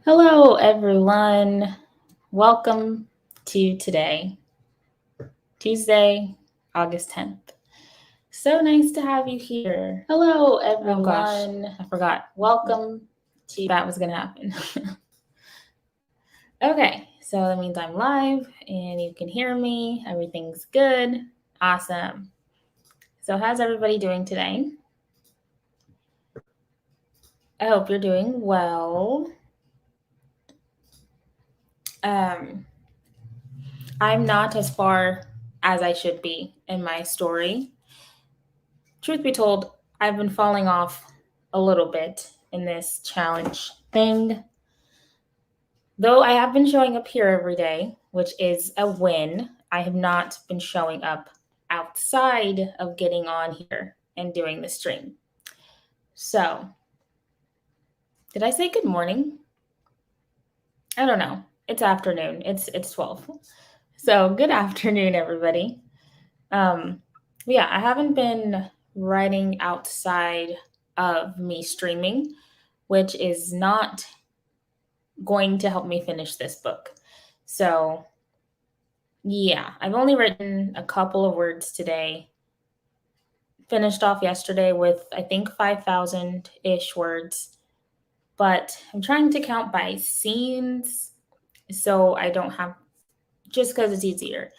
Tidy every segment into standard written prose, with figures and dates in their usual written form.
Hello, everyone. Welcome to today, Tuesday, August 10th. So nice to have you here. Hello, everyone. Oh gosh, I forgot. Welcome to that was going to happen. Okay, so that means I'm live and you can hear me. Everything's good. Awesome. So, how's everybody doing today? I hope you're doing well. I'm not as far as I should be in my story. Truth be told, I've been falling off a little bit in this challenge thing. Though I have been showing up here every day, which is a win, I have not been showing up outside of getting on here and doing the stream. So, did I say good morning? I don't know. It's afternoon. It's 12. So, good afternoon, everybody. Yeah, I haven't been writing outside of me streaming, which is not going to help me finish this book. So, yeah, I've only written a couple of words today. Finished off yesterday with, I think, 5,000 ish words. But I'm trying to count by scenes so I don't have, just because it's easier.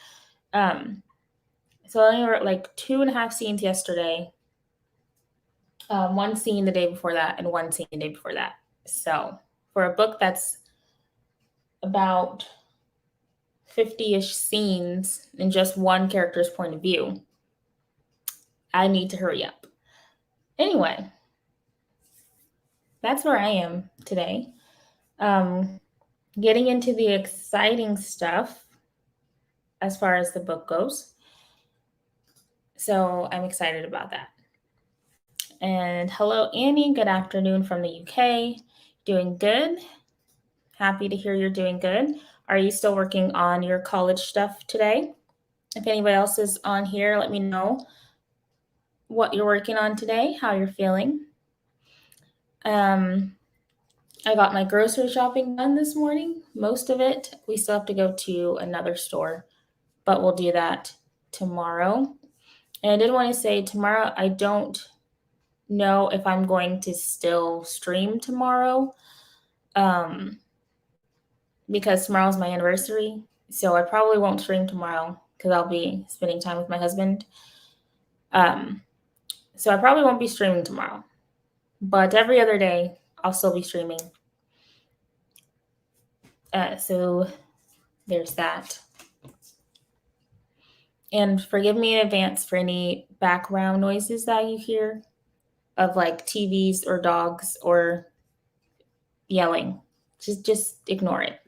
So I only wrote like 2.5 scenes yesterday, one scene the day before that, and one scene the day before that. So for a book that's about 50-ish scenes in just one character's point of view, I need to hurry up. Anyway, that's where I am today. Getting into the exciting stuff as far as the book goes. So I'm excited about that. And hello, Annie. Good afternoon from the UK. Doing good? Happy to hear you're doing good. Are you still working on your college stuff today? If anybody else is on here, let me know what you're working on today, how you're feeling. I got my grocery shopping done this morning, most of it. We still have to go to another store, but we'll do that tomorrow. And I did want to say tomorrow, I don't know if I'm going to still stream tomorrow because tomorrow's my anniversary. So I probably won't stream tomorrow because I'll be spending time with my husband. So I probably won't be streaming tomorrow, but every other day I'll still be streaming. So there's that. And forgive me in advance for any background noises that you hear of like TVs or dogs or yelling. Just ignore it.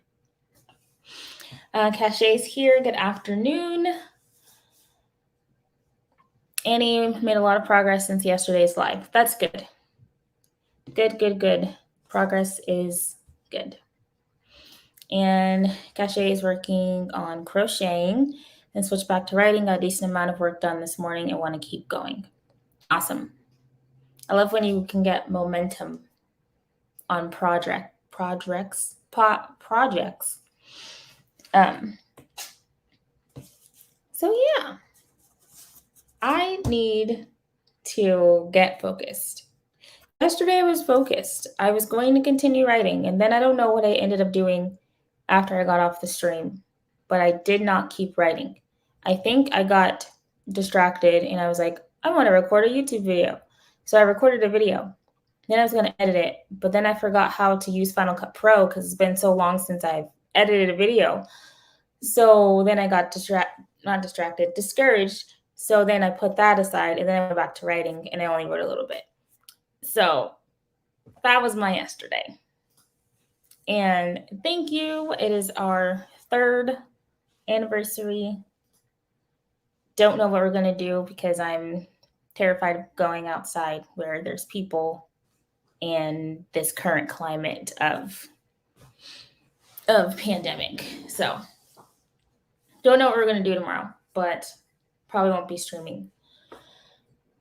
Cachet's here. Good afternoon. Annie made a lot of progress since yesterday's live. That's good. Good. Progress is good. And Cachet is working on crocheting and switch back to writing. Got a decent amount of work done this morning and want to keep going. Awesome. I love when you can get momentum on projects. So yeah, I need to get focused. Yesterday I was focused. I was going to continue writing, and then I don't know what I ended up doing after I got off the stream, but I did not keep writing. I think I got distracted and I was like, I want to record a YouTube video. So I recorded a video. Then I was going to edit it, but then I forgot how to use Final Cut Pro because it's been so long since I've edited a video. So then I got discouraged. So then I put that aside and then I went back to writing and I only wrote a little bit. So that was my yesterday. And thank you. It is our 3rd anniversary. Don't know what we're going to do because I'm terrified of going outside where there's people and this current climate of pandemic. So don't know what we're going to do tomorrow, but probably won't be streaming.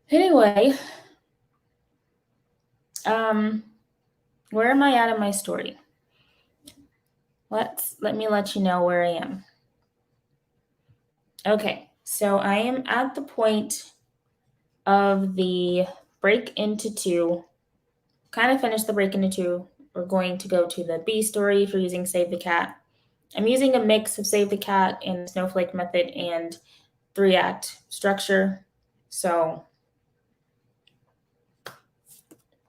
Anyway, where am I at in my story? let me let you know where I am. Okay, so I am at the point of the break into two. Kind of finished the break into two. We're going to go to the B story if you're using Save the Cat. I'm using a mix of Save the Cat and the Snowflake method and 3-act structure. So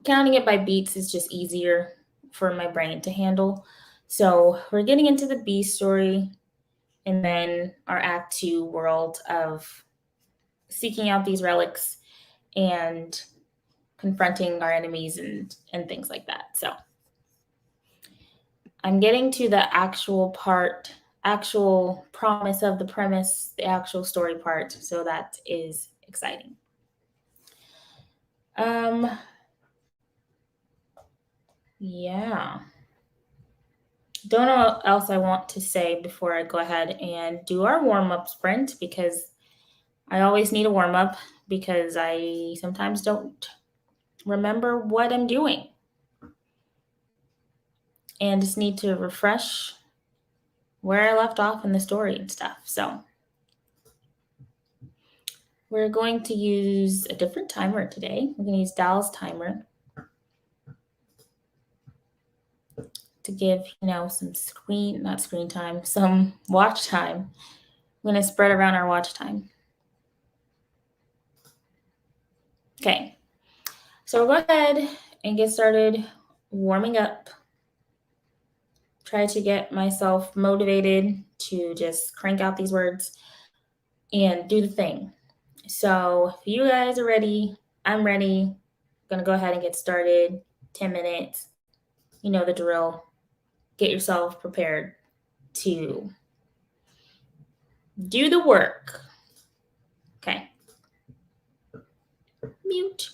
counting it by beats is just easier for my brain to handle. So we're getting into the B story and then our Act 2 world of seeking out these relics and confronting our enemies and things like that. So I'm getting to the actual part, actual promise of the premise, the actual story part. So that is exciting. Yeah. Don't know what else I want to say before I go ahead and do our warm up sprint because I always need a warm up because I sometimes don't remember what I'm doing and just need to refresh where I left off in the story and stuff. So we're going to use a different timer today. We're going to use Dal's timer to give, some not screen time, some watch time. I'm going to spread around our watch time. Okay. So we'll go ahead and get started warming up. Try to get myself motivated to just crank out these words and do the thing. So if you guys are ready, I'm ready. I'm going to go ahead and get started. 10 minutes. You know the drill. Get yourself prepared to do the work. Okay. Mute.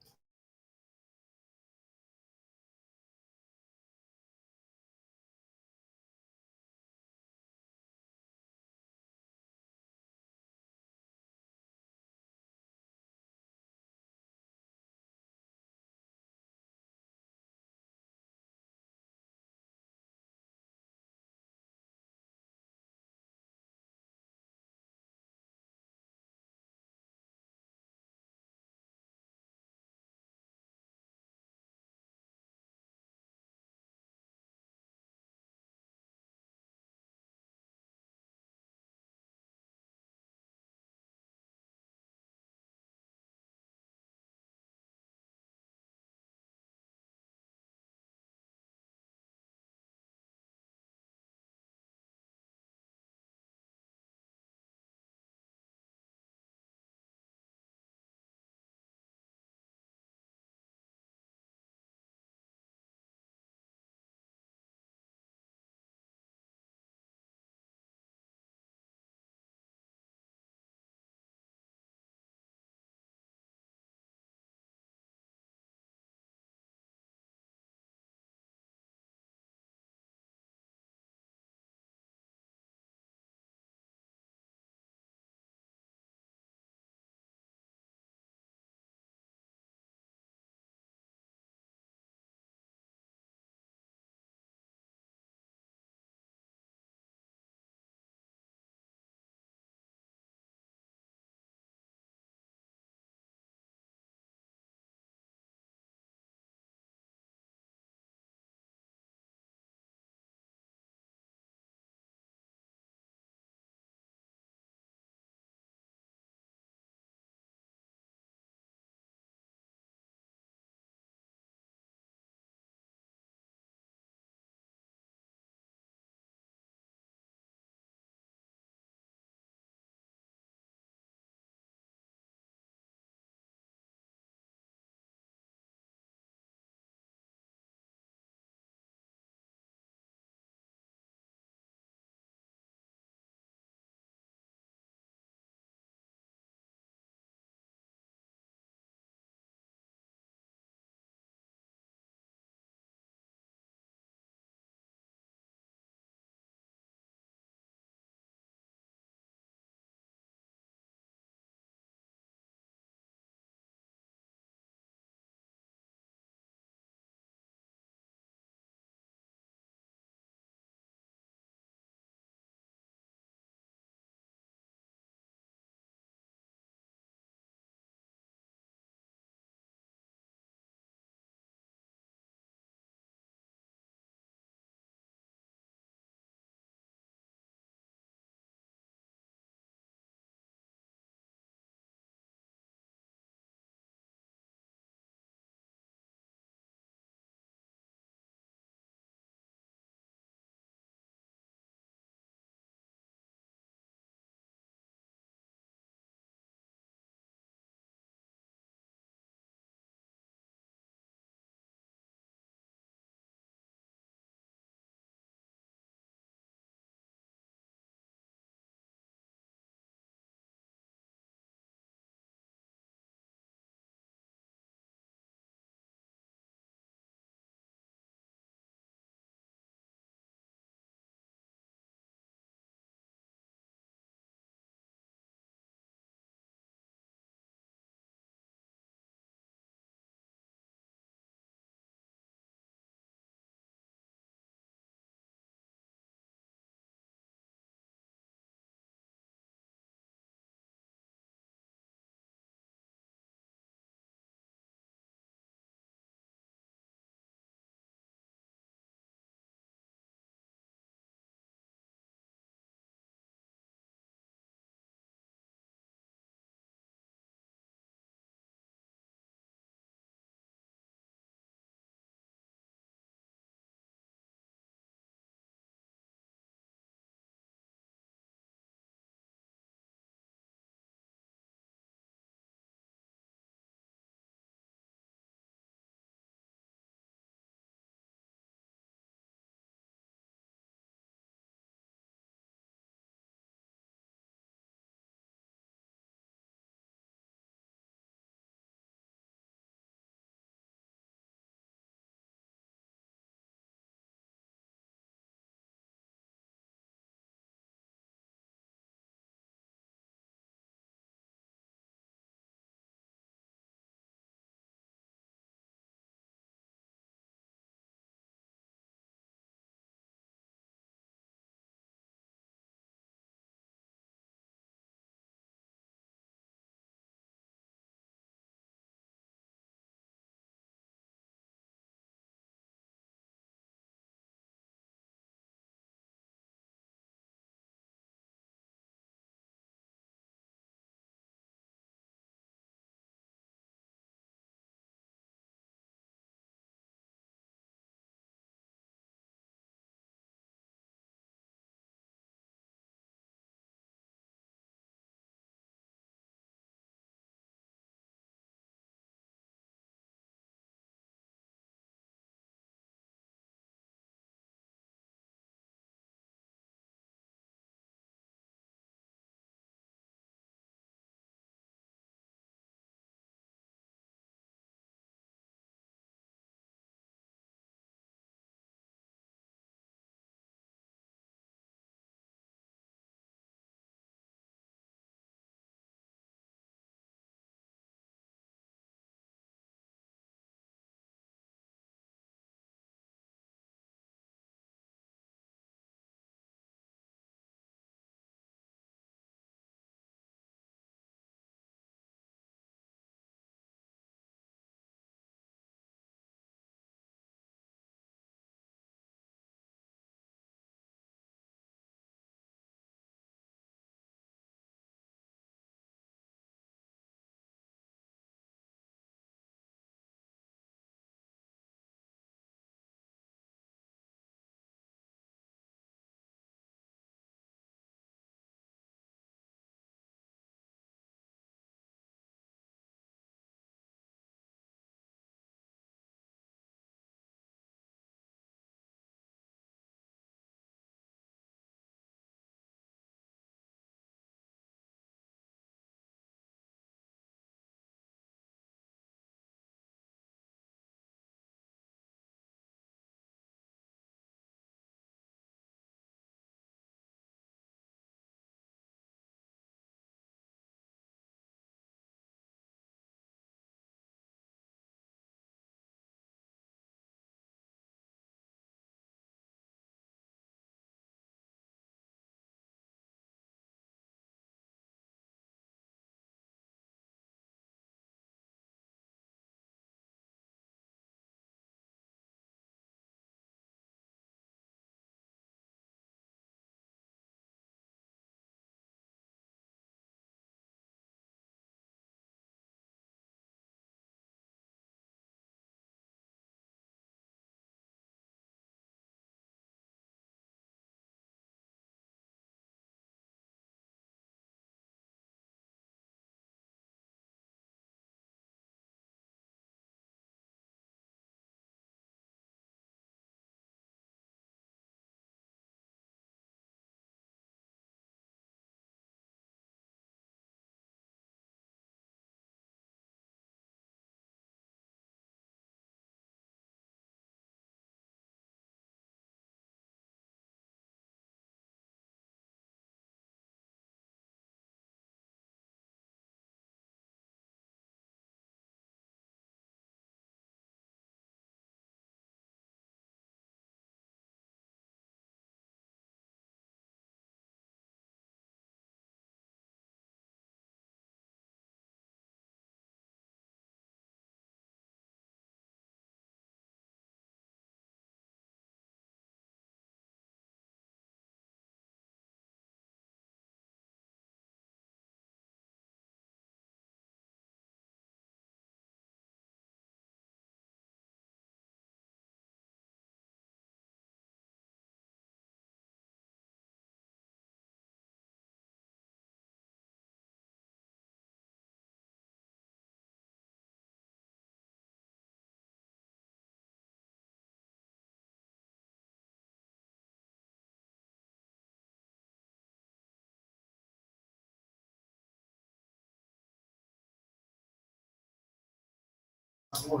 Oh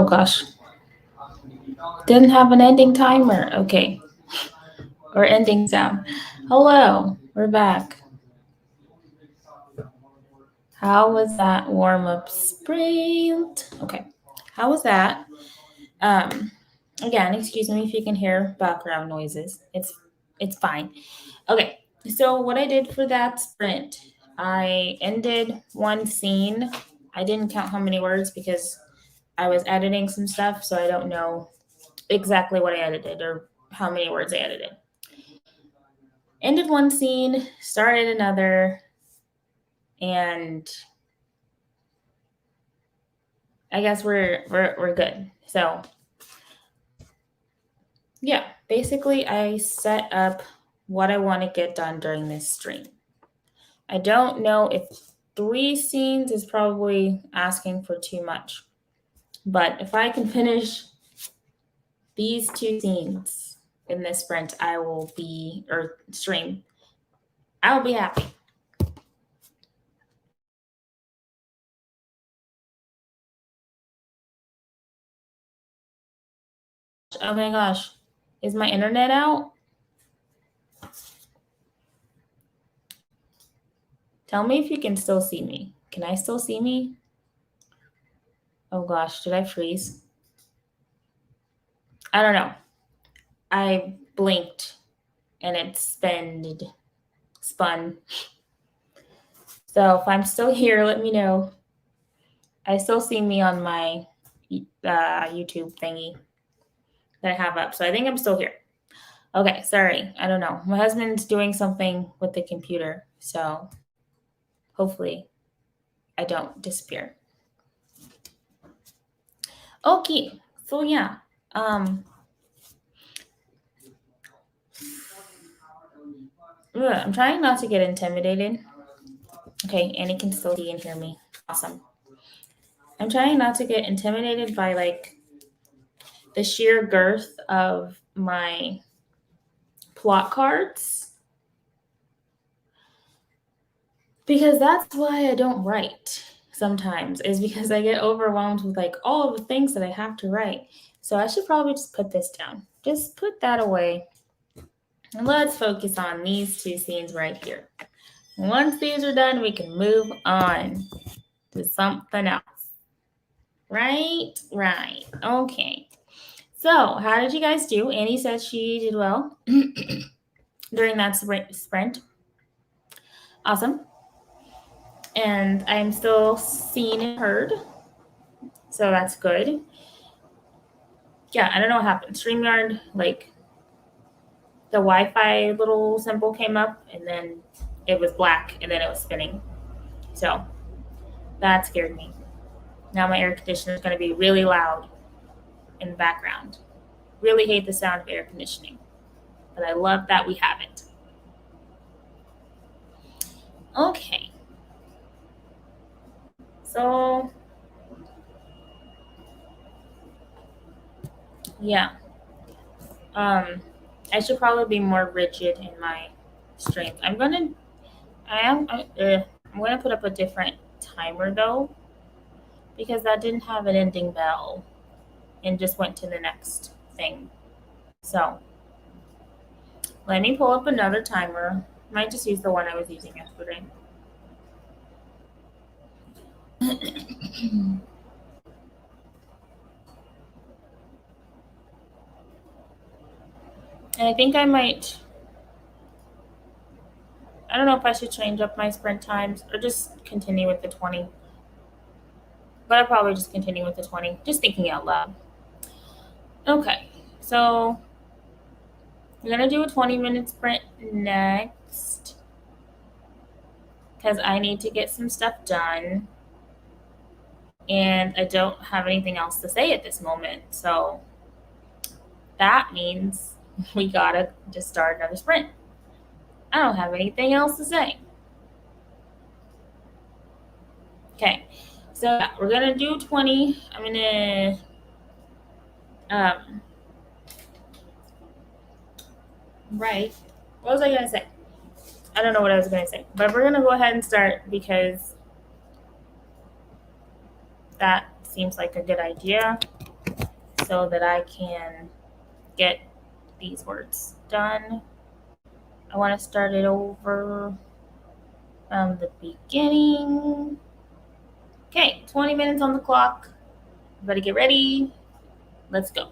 gosh. Didn't have an ending timer. Okay. Or ending sound. Hello. We're back. How was that warm up sprint? Okay. How was that? Um Again, excuse me if you can hear background noises. It's fine. Okay. So what I did for that sprint, I ended one scene. I didn't count how many words because I was editing some stuff, so I don't know exactly what I edited or how many words I edited. Ended one scene, started another, and I guess we're good. So yeah, basically I set up what I want to get done during this stream. I don't know if 3 scenes is probably asking for too much, but if I can finish these 2 scenes in this sprint, I will be or stream. I'll be happy. Oh my gosh, is my internet out? Tell me if you can still see me. Can I still see me? Oh gosh, did I freeze? I don't know. I blinked and it spun. So if I'm still here, let me know. I still see me on my YouTube thingy that I have up. So I think I'm still here. Okay, sorry. I don't know. My husband's doing something with the computer. So hopefully I don't disappear. Okay. So yeah. I'm trying not to get intimidated. Okay, Annie can still see and hear me. Awesome. I'm trying not to get intimidated by like the sheer girth of my plot cards because that's why I don't write sometimes is because I get overwhelmed with like all of the things that I have to write. So I should probably just put this down. Just put that away. And let's focus on these 2 scenes right here. Once these are done, we can move on to something else. Right? Right. Okay. So, how did you guys do? Annie said she did well during that sprint. Awesome. And I'm still seen and heard. So that's good. Yeah, I don't know what happened. StreamYard, like the Wi-Fi little symbol came up and then it was black and then it was spinning. So that scared me. Now my air conditioner is going to be really loud in the background. Really hate the sound of air conditioning, but I love that we have it. Okay. So, yeah. I should probably be more rigid in my strength. I'm gonna put up a different timer though, because that didn't have an ending bell and just went to the next thing. So let me pull up another timer. Might just use the one I was using yesterday. And I think I might. I don't know if I should change up my sprint times or just continue with the 20. But I'll probably just continue with the 20. Just thinking out loud. Okay, so we're gonna do a 20-minute sprint next because I need to get some stuff done and I don't have anything else to say at this moment. So that means we gotta just start another sprint. I don't have anything else to say. Okay, so yeah, we're gonna do 20. I'm gonna Right. What was I going to say? I don't know what I was going to say, but we're going to go ahead and start because that seems like a good idea so that I can get these words done. I want to start it over from the beginning. Okay, 20 minutes on the clock. Everybody get ready. Let's go.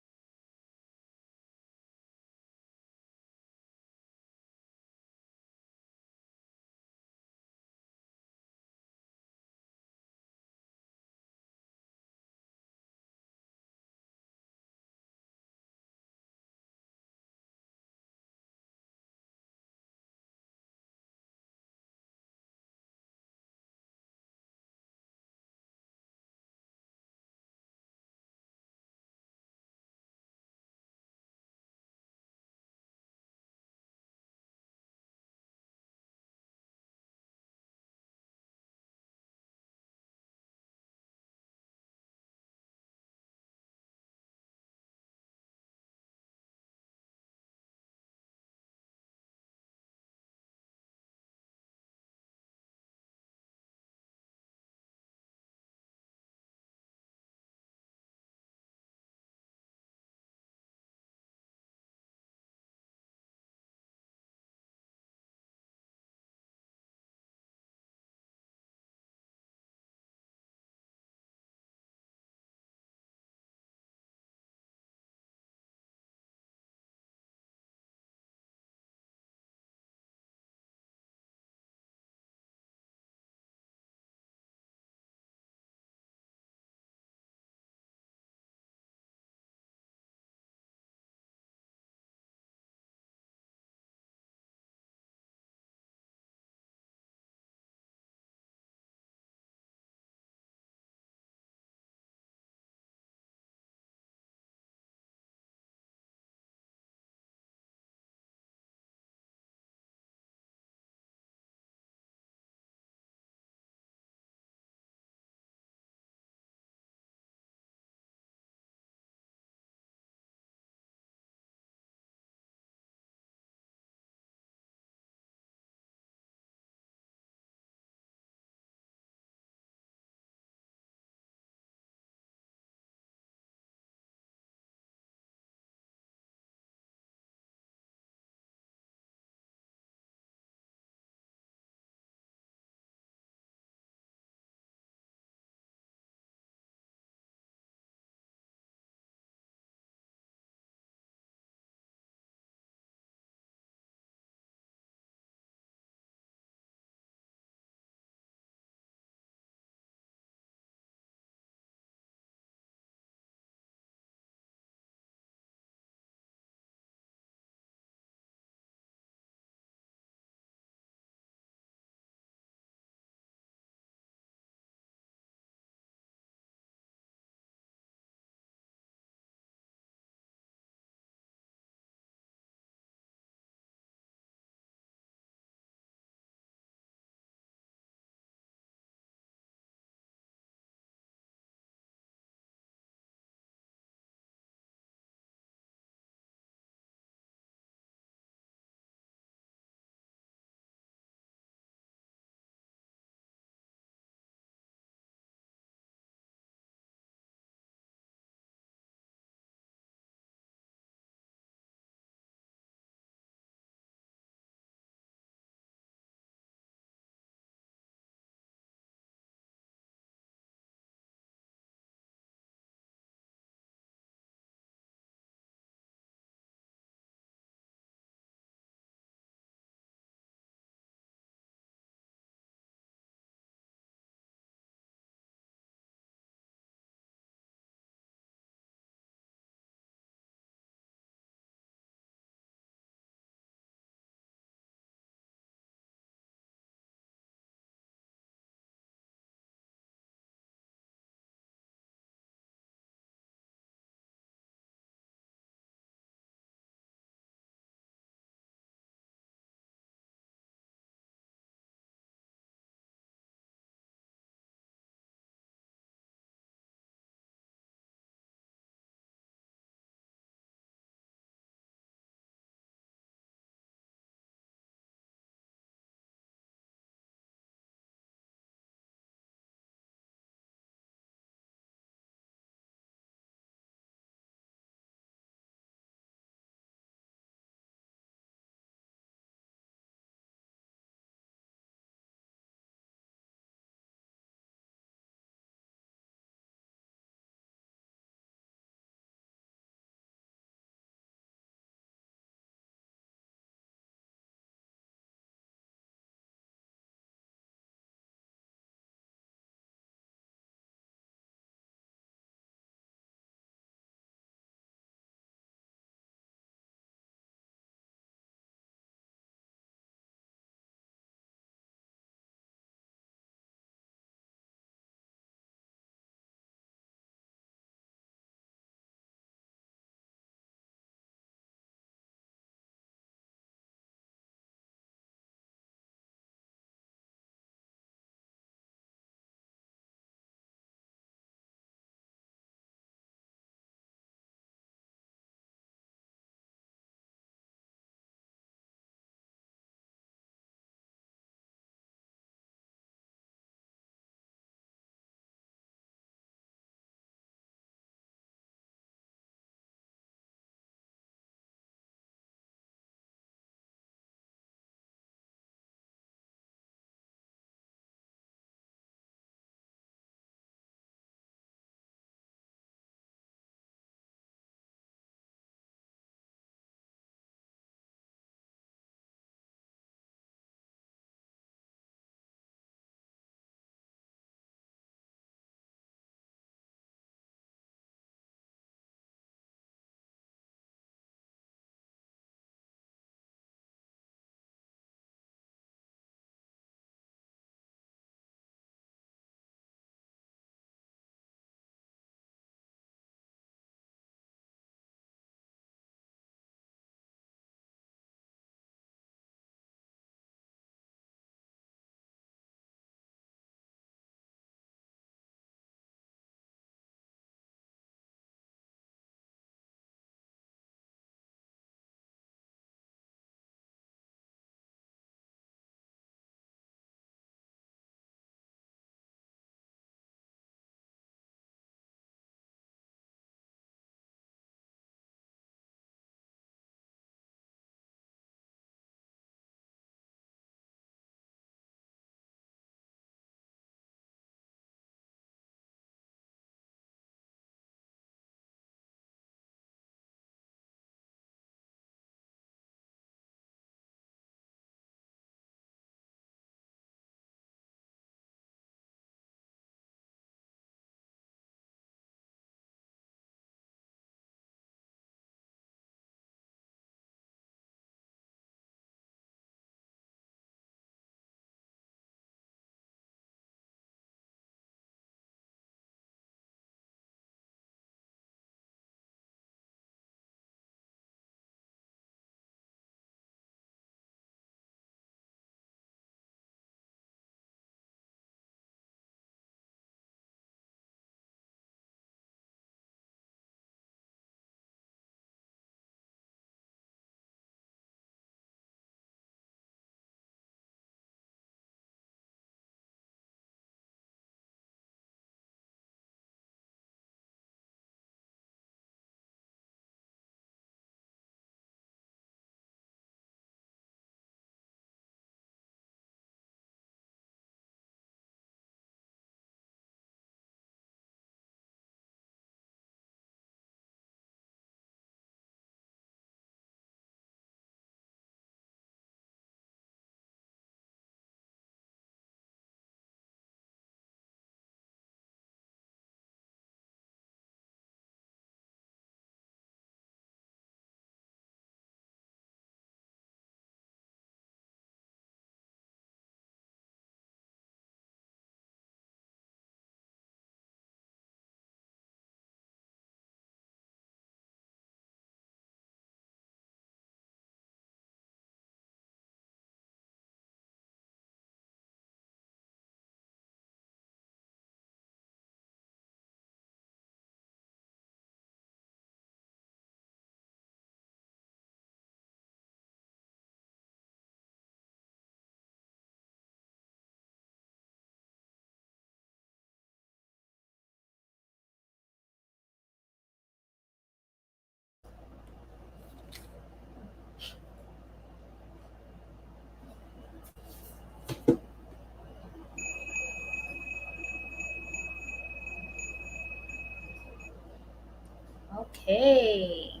Okay,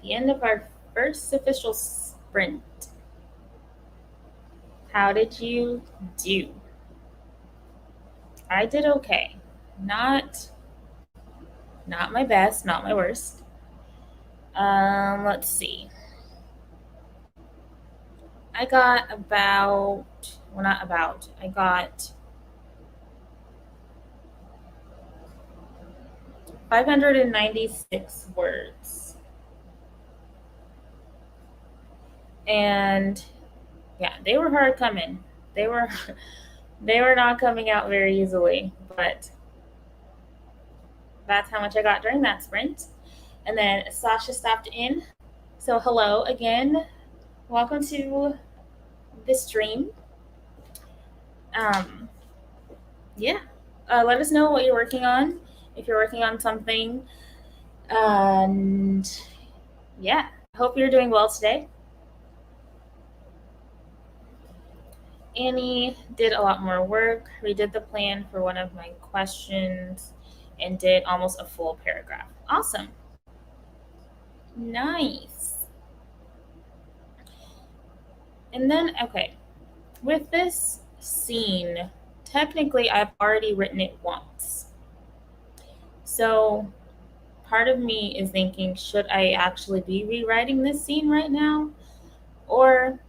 the end of our first official sprint. How did you do? I did okay. Not not my best, not my worst. Let's see. I got about well, not about. I got 596 words, and yeah, they were hard coming. They were they were not coming out very easily, but that's how much I got during that sprint. And then Sasha stopped in. So hello again. Welcome to this stream. Um, yeah. Let us know what you're working on if you're working on something. And yeah, I hope you're doing well today. Annie did a lot more work, redid the plan for one of my questions, and did almost a full paragraph. Awesome. Nice. And then, okay, with this scene, technically I've already written it once. So part of me is thinking, should I actually be rewriting this scene right now? Or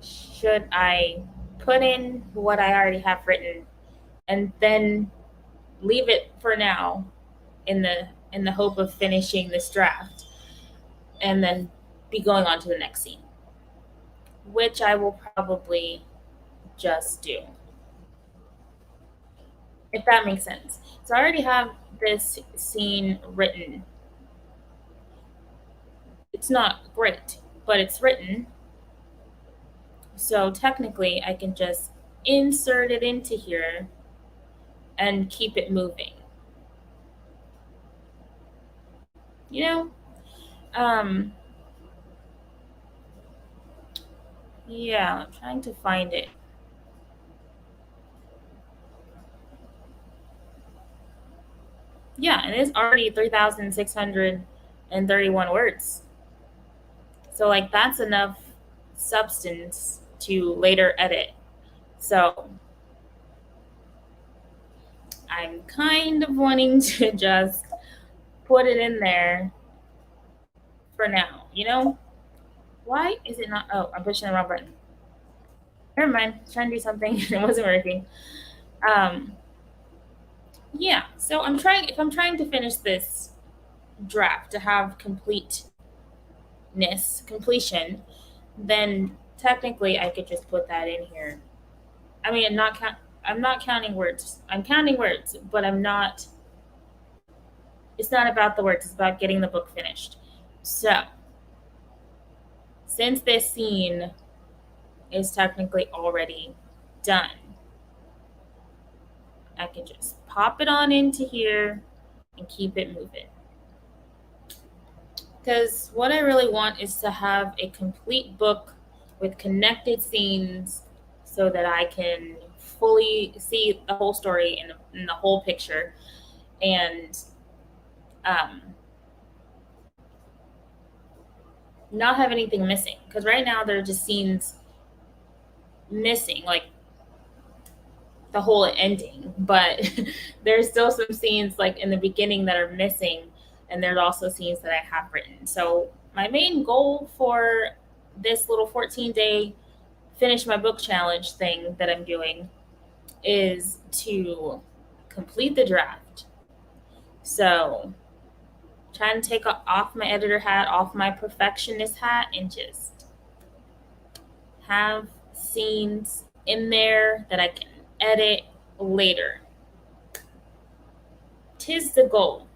should I put in what I already have written and then leave it for now in the hope of finishing this draft and then be going on to the next scene, which I will probably just do, if that makes sense. So I already have this scene written. It's not great, but it's written. So technically, I can just insert it into here and keep it moving. You know? Um, yeah, I'm trying to find it. Yeah, and it's already 3,631 words. So, like, that's enough substance to later edit. So, I'm kind of wanting to just put it in there for now, you know? Why is it not? Oh, I'm pushing the wrong button. Never mind. I was trying to do something and it wasn't working. Um, yeah, so if I'm trying to finish this draft to have completion, then technically I could just put that in here. I mean, I'm not counting words. I'm counting words, but I'm not. It's not about the words. It's about getting the book finished. So, since this scene is technically already done, I can just pop it on into here and keep it moving. Because what I really want is to have a complete book with connected scenes so that I can fully see the whole story in the whole picture and um, not have anything missing. Because right now there are just scenes missing, like the whole ending, but there's still some scenes like in the beginning that are missing, and there's also scenes that I have written. So my main goal for this little 14-day finish my book challenge thing that I'm doing is to complete the draft. So trying to take off my editor hat, off my perfectionist hat, and just have scenes in there that I can edit later. Tis the goal.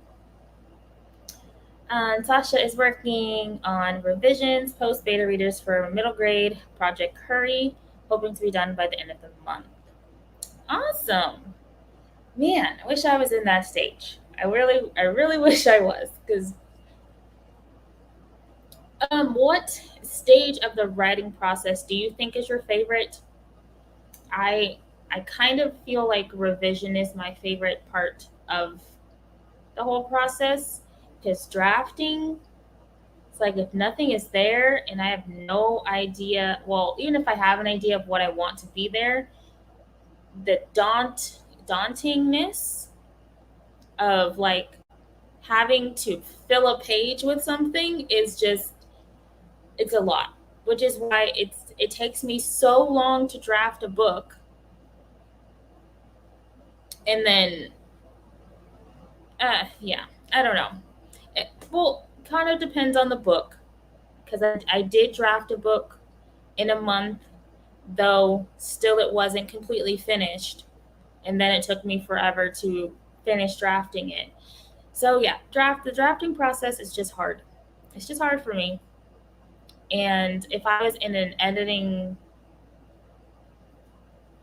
Sasha is working on revisions, post beta readers for middle grade Project Curry, hoping to be done by the end of the month. Awesome. Man, I wish I was in that stage. I really wish I was. Because what stage of the writing process do you think is your favorite? I I kind of feel like revision is my favorite part of the whole process Because drafting, it's like if nothing is there and I have no idea, well, even if I have an idea of what I want to be there, the dauntingness of like having to fill a page with something is just, it's a lot, which is why it takes me so long to draft a book. And then yeah, I don't know. Well, kind of depends on the book, because I did draft a book in a month, though still it wasn't completely finished, and then it took me forever to finish drafting it. So yeah, the drafting process is just hard. It's just hard for me. And if I was in an editing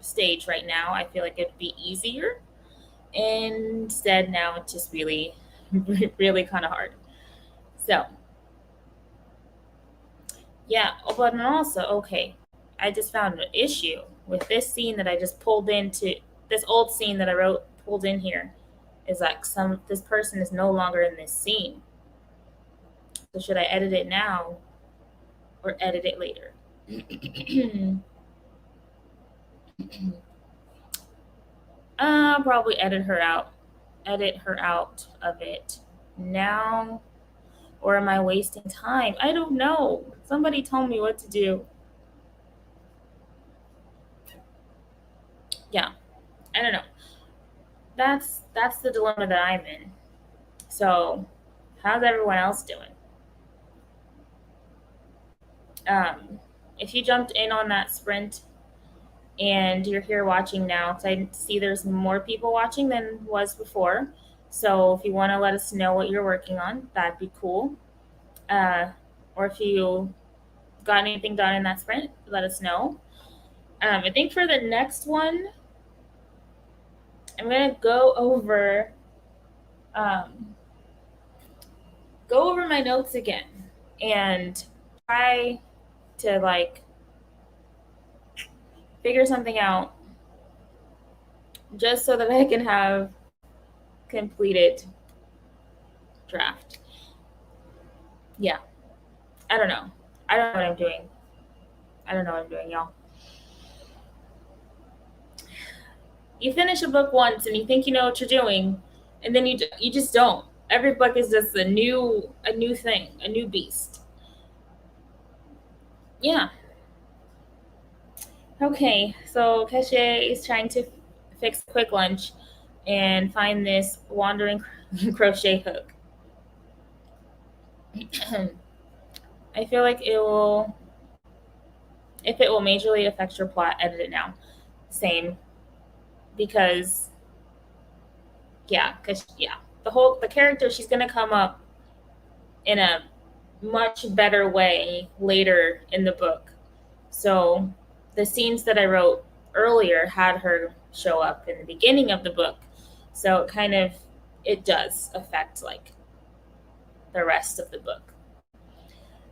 stage right now, I feel like it'd be easier. Instead, now it's just really, really kind of hard. So yeah, but also, okay, I just found an issue with this scene that I just pulled into, this old scene that I wrote pulled in here, is like this person is no longer in this scene. So should I edit it now or edit it later? I'll probably edit her out of it now, or am I wasting time? I don't know. Somebody tell me what to do. Yeah, I don't know. That's the dilemma that I'm in. So, how's everyone else doing? If you jumped in on that sprint and you're here watching now, because I see there's more people watching than was before. So if you want to let us know what you're working on, that'd be cool. Uh, or if you got anything done in that sprint, let us know. I think for the next one, I'm gonna um, go over my notes again and try to like figure something out just so that I can have completed draft. Yeah, I don't know. I don't know what I'm doing. I don't know what I'm doing, y'all. You finish a book once and you think you know what you're doing, and then you just don't. Every book is just a new thing, a new beast. Yeah. Okay, so Keshe is trying to fix a quick lunch and find this wandering crochet hook. I feel like if it will majorly affect your plot, edit it now. Same, because yeah, the character, she's gonna come up in a much better way later in the book. So the scenes that I wrote earlier had her show up in the beginning of the book. So it does affect like the rest of the book.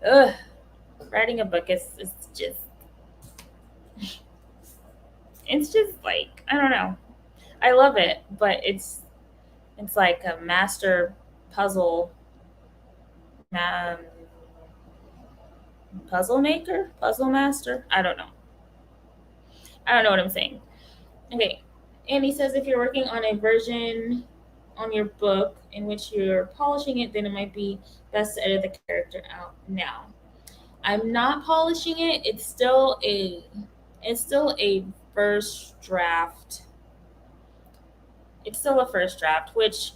Ugh, writing a book is just, it's just like, I don't know. I love it, but it's like a master puzzle um, puzzle master. I don't know what I'm saying. Okay. And he says if you're working on a version on your book in which you're polishing it, then it might be best to edit the character out now. I'm not polishing it. It's still a first draft. It's still a first draft, which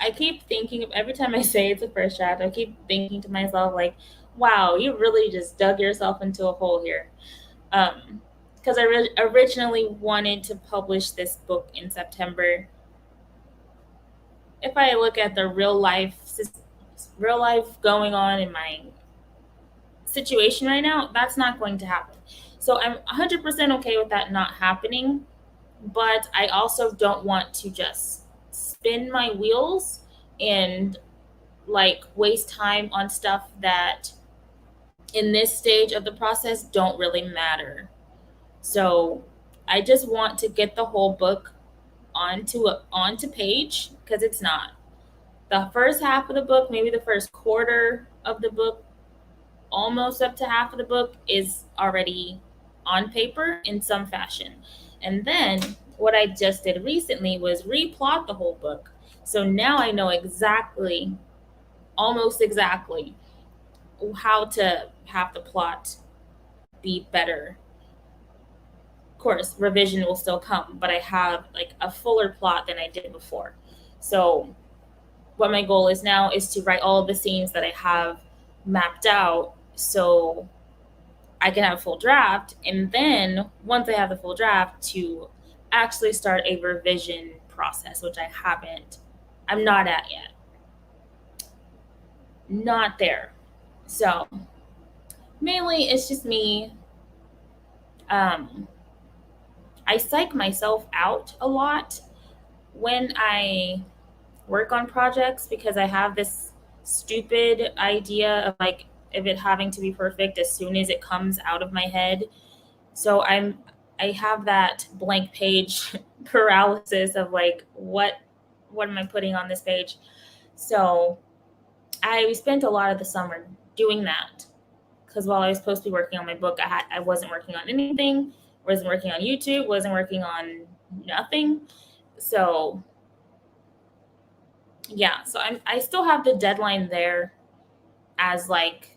I keep thinking of every time I say it's a first draft, I keep thinking to myself like, wow, you really just dug yourself into a hole here. Because originally wanted to publish this book in September. If I look at the real life going on in my situation right now, that's not going to happen. So I'm 100% okay with that not happening, but I also don't want to just spin my wheels and like waste time on stuff that in this stage of the process don't really matter. So I just want to get the whole book onto page, because it's not. the first half of the book, maybe the first quarter of the book, almost up to half of the book is already on paper in some fashion. And then what I just did recently was replot the whole book. So now I know exactly, almost exactly, how to have the plot be better. Of course, revision will still come, but I have like a fuller plot than I did before. So what my goal is now is to write all of the scenes that I have mapped out, so I can have a full draft. And then once I have the full draft, to actually start a revision process, which I'm not at yet. Not there. So mainly it's just me. Um, I psych myself out a lot when I work on projects because I have this stupid idea of like of it having to be perfect as soon as it comes out of my head. So I have that blank page paralysis of like what am I putting on this page? So I spent a lot of the summer doing that because while I was supposed to be working on my book, I wasn't working on anything, wasn't working on YouTube, wasn't working on nothing. So yeah, so I still have the deadline there as like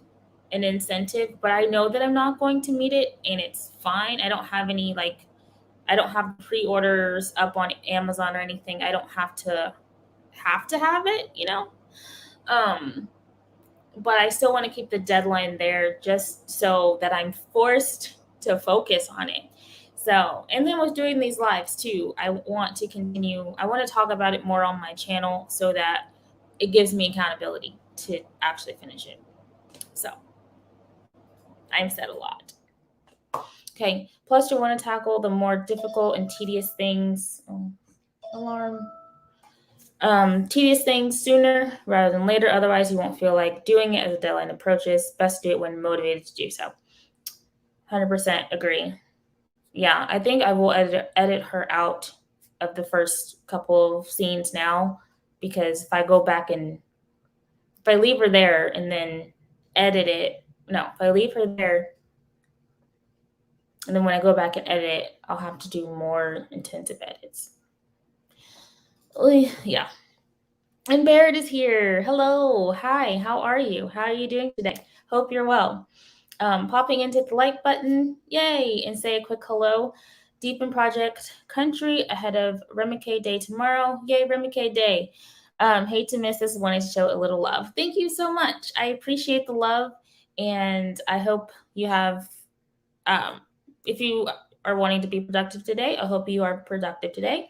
an incentive, but I know that I'm not going to meet it and it's fine. I don't have pre-orders up on Amazon or anything. I don't have it, you know? Um but I still want to keep the deadline there just so that I'm forced to focus on it. So, and then with doing these lives too, I want to continue. I want to talk about it more on my channel so that it gives me accountability to actually finish it. So, I've said a lot. Okay. Plus, you want to tackle the more difficult and tedious things. Oh, alarm. Tedious things sooner rather than later. Otherwise, you won't feel like doing it as the deadline approaches. Best to do it when motivated to do so. 100% agree. Yeah, I think I will edit her out of the first couple of scenes now because if I go back and if I leave her there and then edit it, no, if I leave her there and then when I go back and edit it, I'll have to do more intensive edits. Yeah. And Barrett is here. Hello. Hi. How are you? How are you doing today? Hope you're well. Popping into the like button, yay, and say a quick hello. Deep in Project Country ahead of Remicade Day tomorrow. Yay, Remicade Day. Hate to miss this, wanted to show a little love. Thank you so much. I appreciate the love, and I hope you have, if you are wanting to be productive today, I hope you are productive today.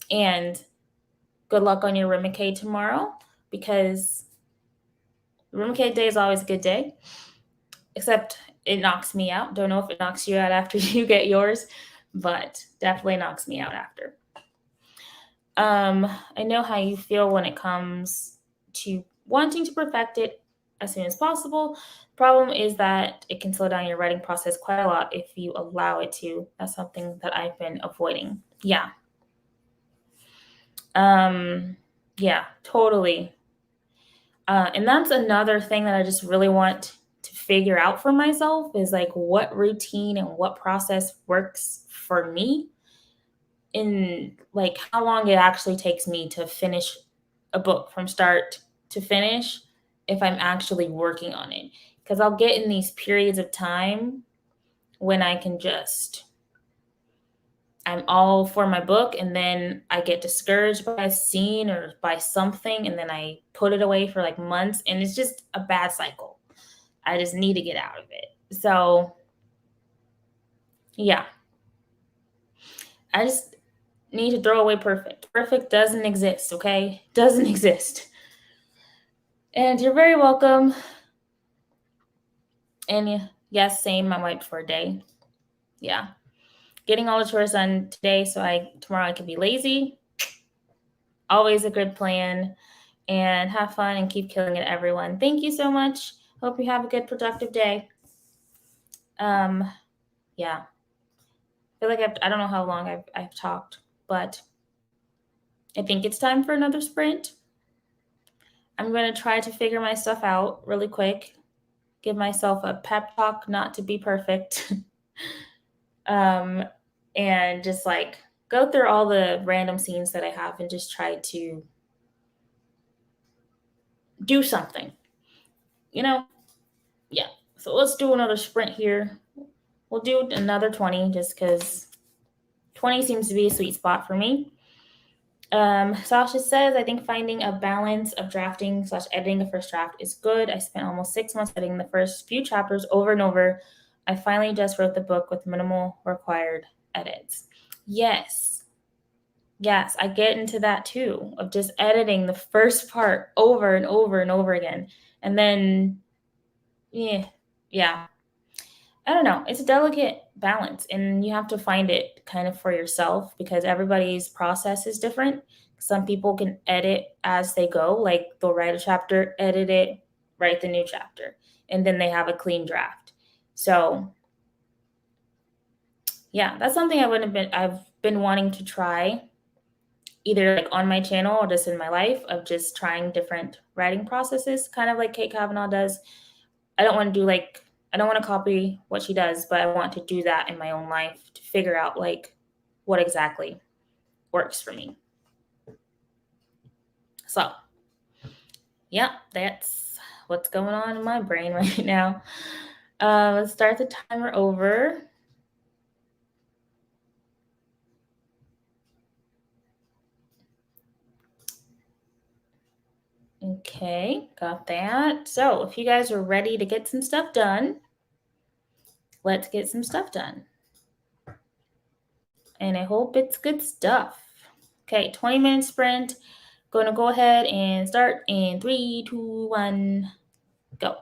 And good luck on your Remicade tomorrow because Remicade Day is always a good day, except it knocks me out. Don't know if it knocks you out after you get yours, but definitely knocks me out after. I know how you feel when it comes to wanting to perfect it as soon as possible. Problem is that it can slow down your writing process quite a lot if you allow it to. That's something that I've been avoiding. Yeah. Yeah, totally. And that's another thing that I just really want to figure out for myself is like what routine and what process works for me in like how long it actually takes me to finish a book from start to finish if I'm actually working on it. Because I'll get in these periods of time when I can just, I'm all for my book and then I get discouraged by a scene or by something and then I put it away for like months and it's just a bad cycle. I just need to get out of it. So, yeah. I just need to throw away perfect. Perfect doesn't exist, okay? Doesn't exist. And you're very welcome. And yes, same. I wiped for a day. Yeah. Getting all the chores done today so tomorrow I can be lazy. Always a good plan. And have fun and keep killing it, everyone. Thank you so much. Hope you have a good, productive day. Yeah. I feel like I don't know how long I've talked, but I think it's time for another sprint. I'm going to try to figure my stuff out really quick, give myself a pep talk not to be perfect, um, and just like go through all the random scenes that I have and just try to do something, you know? Yeah. So let's do another sprint here. We'll do another 20 just because 20 seems to be a sweet spot for me. Sasha says, I think finding a balance of drafting slash editing a first draft is good. I spent almost 6 months editing the first few chapters over and over. I finally just wrote the book with minimal required edits. Yes. Yes, I get into that too, of just editing the first part over and over and over again. And then, yeah. I don't know. It's a delicate balance, and you have to find it kind of for yourself because everybody's process is different. Some people can edit as they go, like they'll write a chapter, edit it, write the new chapter, and then they have a clean draft. So, yeah, that's something I've been wanting to try either like on my channel or just in my life of just trying different writing processes, kind of like Kate Kavanaugh does. I don't want to do like I don't want to copy what she does, but I want to do that in my own life to figure out like what exactly works for me. So, yeah, that's what's going on in my brain right now. Let's start the timer over. Okay, got that. So, if you guys are ready to get some stuff done, let's get some stuff done. And I hope it's good stuff. Okay, 20-minute sprint. Going to go ahead and start in 3, 2, 1, go.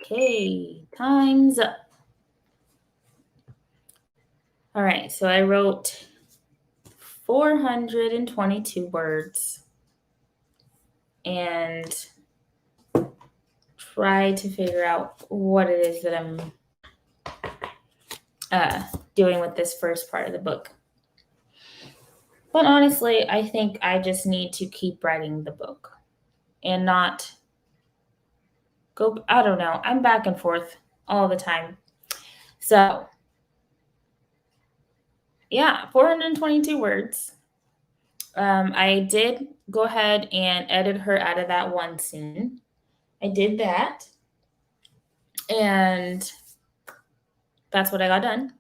Okay, time's up. All right, so I wrote 422 words and tried to figure out what it is that I'm doing with this first part of the book. But honestly, I think I just need to keep writing the book and not go, I don't know, I'm back and forth all the time. So, yeah, 422 words. I did go ahead and edit her out of that one scene. I did that. And that's what I got done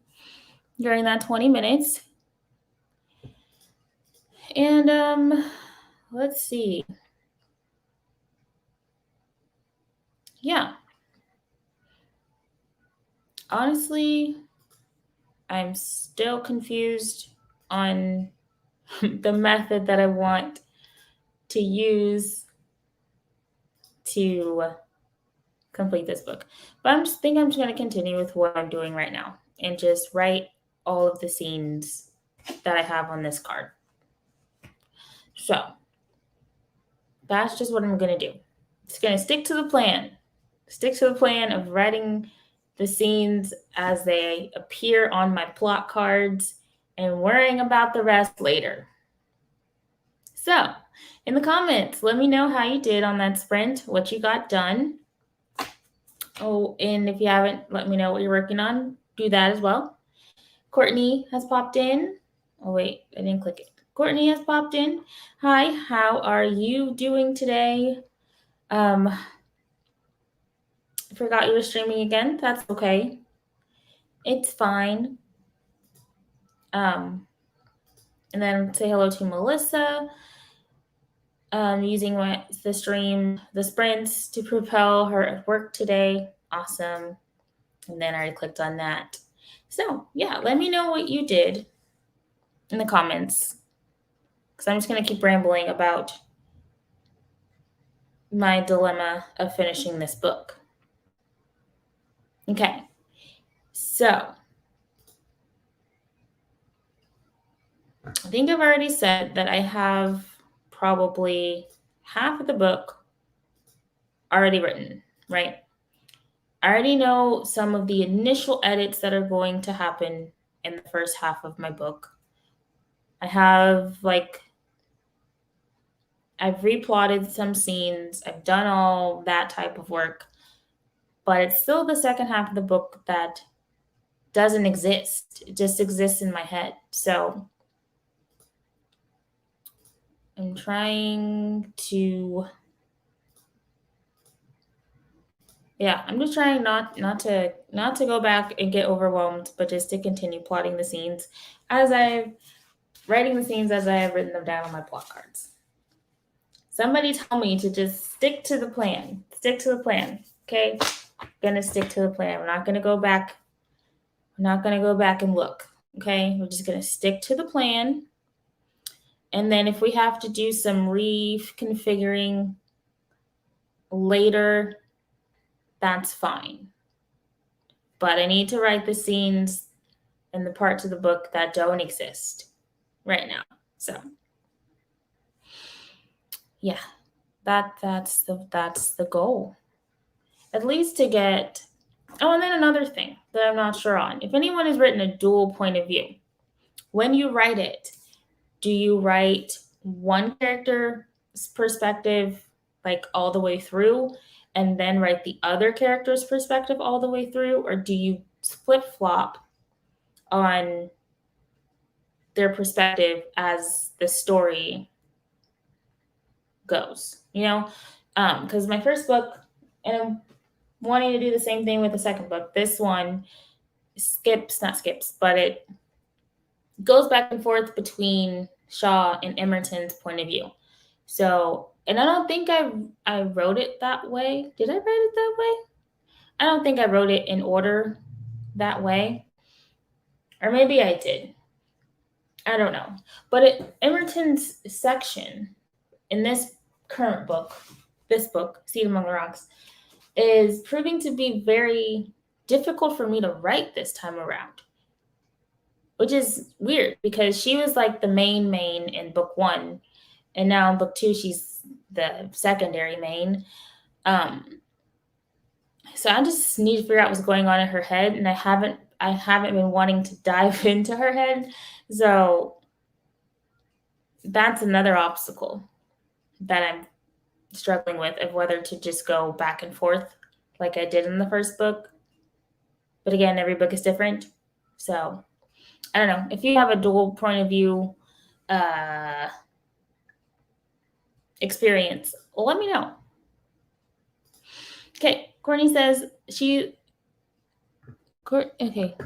during that 20 minutes. And let's see. Yeah. Honestly, I'm still confused on the method that I want to use to complete this book. But I'm just going to continue with what I'm doing right now and just write all of the scenes that I have on this card. So that's just what I'm going to do. Just going to stick to the plan. Stick to the plan of writing the scenes as they appear on my plot cards and worrying about the rest later. So, in the comments, let me know how you did on that sprint, what you got done. Oh, and if you haven't, let me know what you're working on. Do that as well. Courtney has popped in. Oh, wait, I didn't click it. Courtney has popped in. Hi, how are you doing today? I forgot you were streaming again. That's okay. It's fine. And then say hello to Melissa. Using the sprints to propel her at work today. Awesome. And then I already clicked on that. So yeah, let me know what you did in the comments. Because I'm just going to keep rambling about my dilemma of finishing this book. Okay. So I think I've already said that I have probably half of the book already written, right? I already know some of the initial edits that are going to happen in the first half of my book. I have I've replotted some scenes, I've done all that type of work, but it's still the second half of the book that doesn't exist. It just exists in my head. So I'm trying to I'm just trying not to go back and get overwhelmed, but just to continue plotting the scenes as I've writing the scenes as I have written them down on my plot cards. Somebody tell me to just stick to the plan. Stick to the plan. Okay? I'm gonna stick to the plan. We're not gonna go back. We're not gonna go back and look. Okay? We're just gonna stick to the plan. And then if we have to do some reconfiguring later, that's fine. But I need to write the scenes and the parts of the book that don't exist right now. So yeah, that's the goal. At least to get and then another thing that I'm not sure on. If anyone has written a dual point of view, when you write it, do you write one character's perspective like all the way through and then write the other character's perspective all the way through? Or do you flip flop on their perspective as the story goes? Because my first book, and I'm wanting to do the same thing with the second book. This one not skips, but it goes back and forth between Shaw and Emerton's point of view. So, and I don't think I wrote it that way. Did I write it that way? I don't think I wrote it in order that way. Or maybe I did. I don't know. But Emerton's section in this current book, Seed Among the Rocks, is proving to be very difficult for me to write this time around, which is weird because she was like the main in book 1, and now in book 2 she's the secondary main. So I just need to figure out what's going on in her head, and I haven't been wanting to dive into her head. So that's another obstacle that I'm struggling with, of whether to just go back and forth like I did in the first book. But again, every book is different. So I don't know. If you have a dual point of view experience, let me know. Okay, Courtney says okay.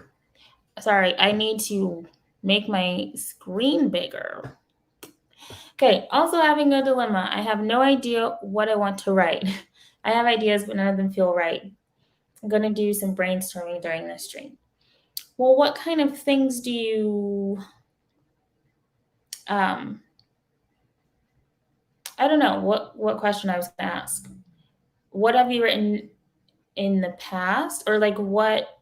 Sorry, I need to make my screen bigger. Okay, also having a dilemma. I have no idea what I want to write. I have ideas, but none of them feel right. I'm going to do some brainstorming during this stream. Well, what kind of things do you, I don't know what question I was going to ask. What have you written in the past? Or like what,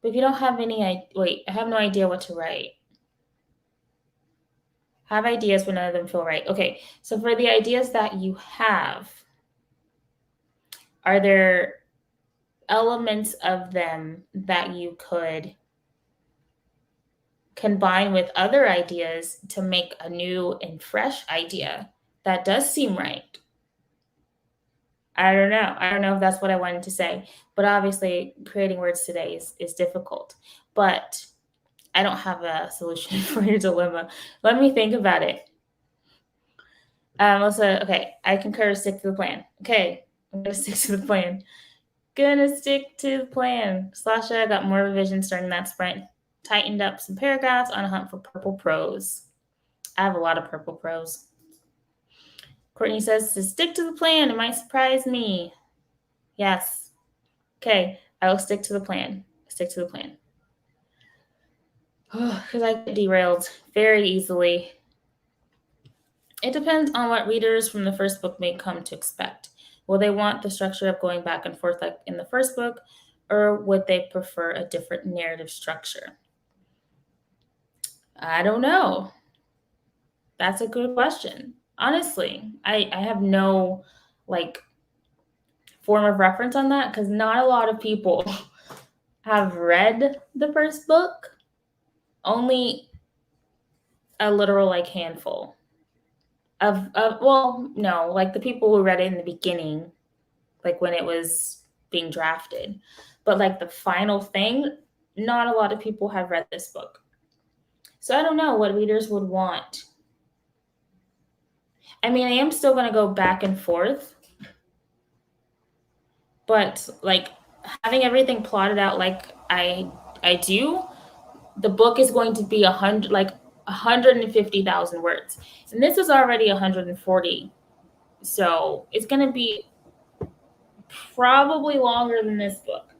if you don't have any, I have no idea what to write. Have ideas, but none of them feel right. Okay, so for the ideas that you have, are there elements of them that you could combine with other ideas to make a new and fresh idea that does seem right? I don't know. I don't know if that's what I wanted to say, but obviously creating words today is difficult. But I don't have a solution for your dilemma. Let me think about it. Melissa, okay, I concur, stick to the plan. Okay, I'm gonna stick to the plan. Gonna stick to the plan. Sasha got more revisions during that sprint. Tightened up some paragraphs on a hunt for purple prose. I have a lot of purple prose. Courtney says to stick to the plan. It might surprise me. Yes. Okay, I will stick to the plan. Stick to the plan. Because I get derailed very easily. It depends on what readers from the first book may come to expect. Will they want the structure of going back and forth like in the first book, or would they prefer a different narrative structure? I don't know. That's a good question. Honestly, I have no like form of reference on that because not a lot of people have read the first book. Only a literal like handful of well, no, like the people who read it in the beginning, like when it was being drafted. But like the final thing, not a lot of people have read this book. So I don't know what readers would want. I mean, I am still going to go back and forth, but like having everything plotted out like I do, the book is going to be 150,000 words, and this is already 140, so it's going to be probably longer than this book,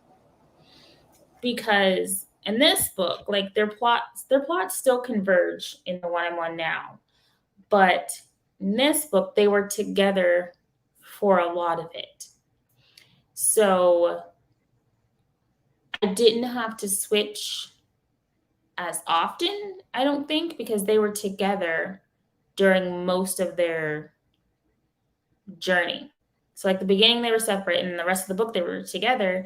because in this book, like their plots still converge in the one I'm on now, but in this book they were together for a lot of it. So I didn't have to switch as often, I don't think, because they were together during most of their journey. So like the beginning they were separate, and the rest of the book they were together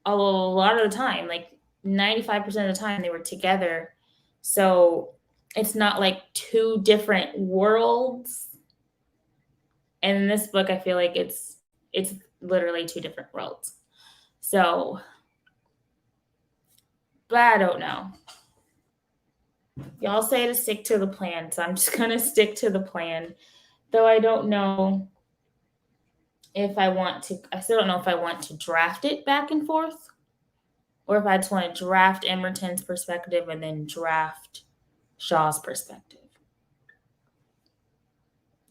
a lot of the time, like 95% of the time they were together. So it's not like two different worlds. And in this book, I feel like it's literally two different worlds. So, but I don't know. Y'all say to stick to the plan, so I'm just gonna stick to the plan. Though I don't know if I want to. I still don't know if I want to draft it back and forth, or if I just want to draft Emerton's perspective and then draft Shaw's perspective.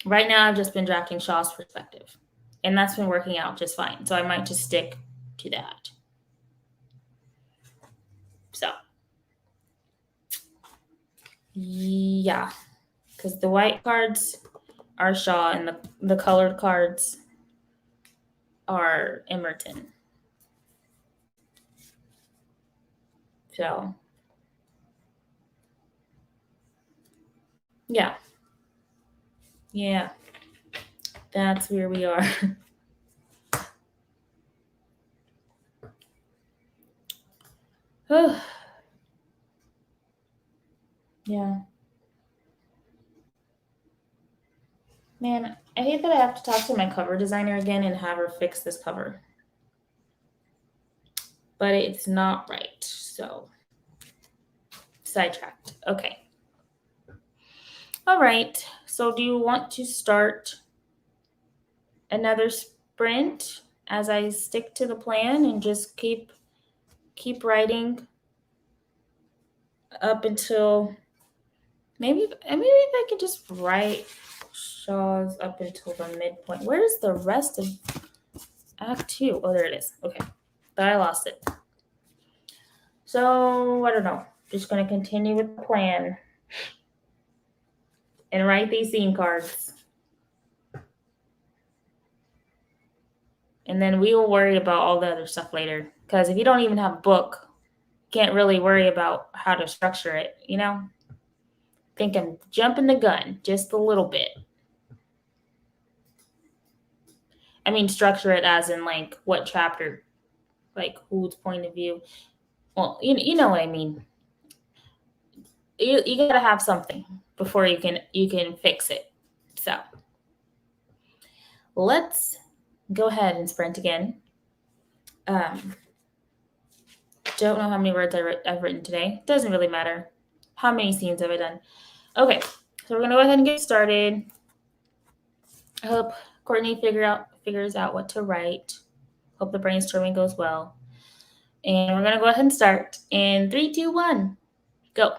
Right now, I've just been drafting Shaw's perspective, and that's been working out just fine. So I might just stick to that. So, yeah, because the white cards are Shaw and the colored cards are Emerton. So, yeah, yeah, that's where we are. Yeah, man, I hate that I have to talk to my cover designer again and have her fix this cover, but it's not right. So, sidetracked. Okay. All right. So, do you want to start another sprint as I stick to the plan and just keep writing up until maybe if I could just write Shaw's up until the midpoint. Where's the rest of Act Two? Oh, there it is. Okay, but I lost it. So I don't know. Just gonna continue with the plan and write these scene cards, and then we will worry about all the other stuff later. Because if you don't even have a book, you can't really worry about how to structure it. You know, think I'm jumping the gun just a little bit. I mean, structure it as in like what chapter, like whose point of view. Well, you know what I mean. You gotta have something before you can fix it. So let's go ahead and sprint again. Um, don't know how many words I've written today. Doesn't really matter. How many scenes have I done? Okay, so we're gonna go ahead and get started. I hope Courtney figures out what to write. Hope the brainstorming goes well. And we're gonna go ahead and start in 3, 2, 1, go.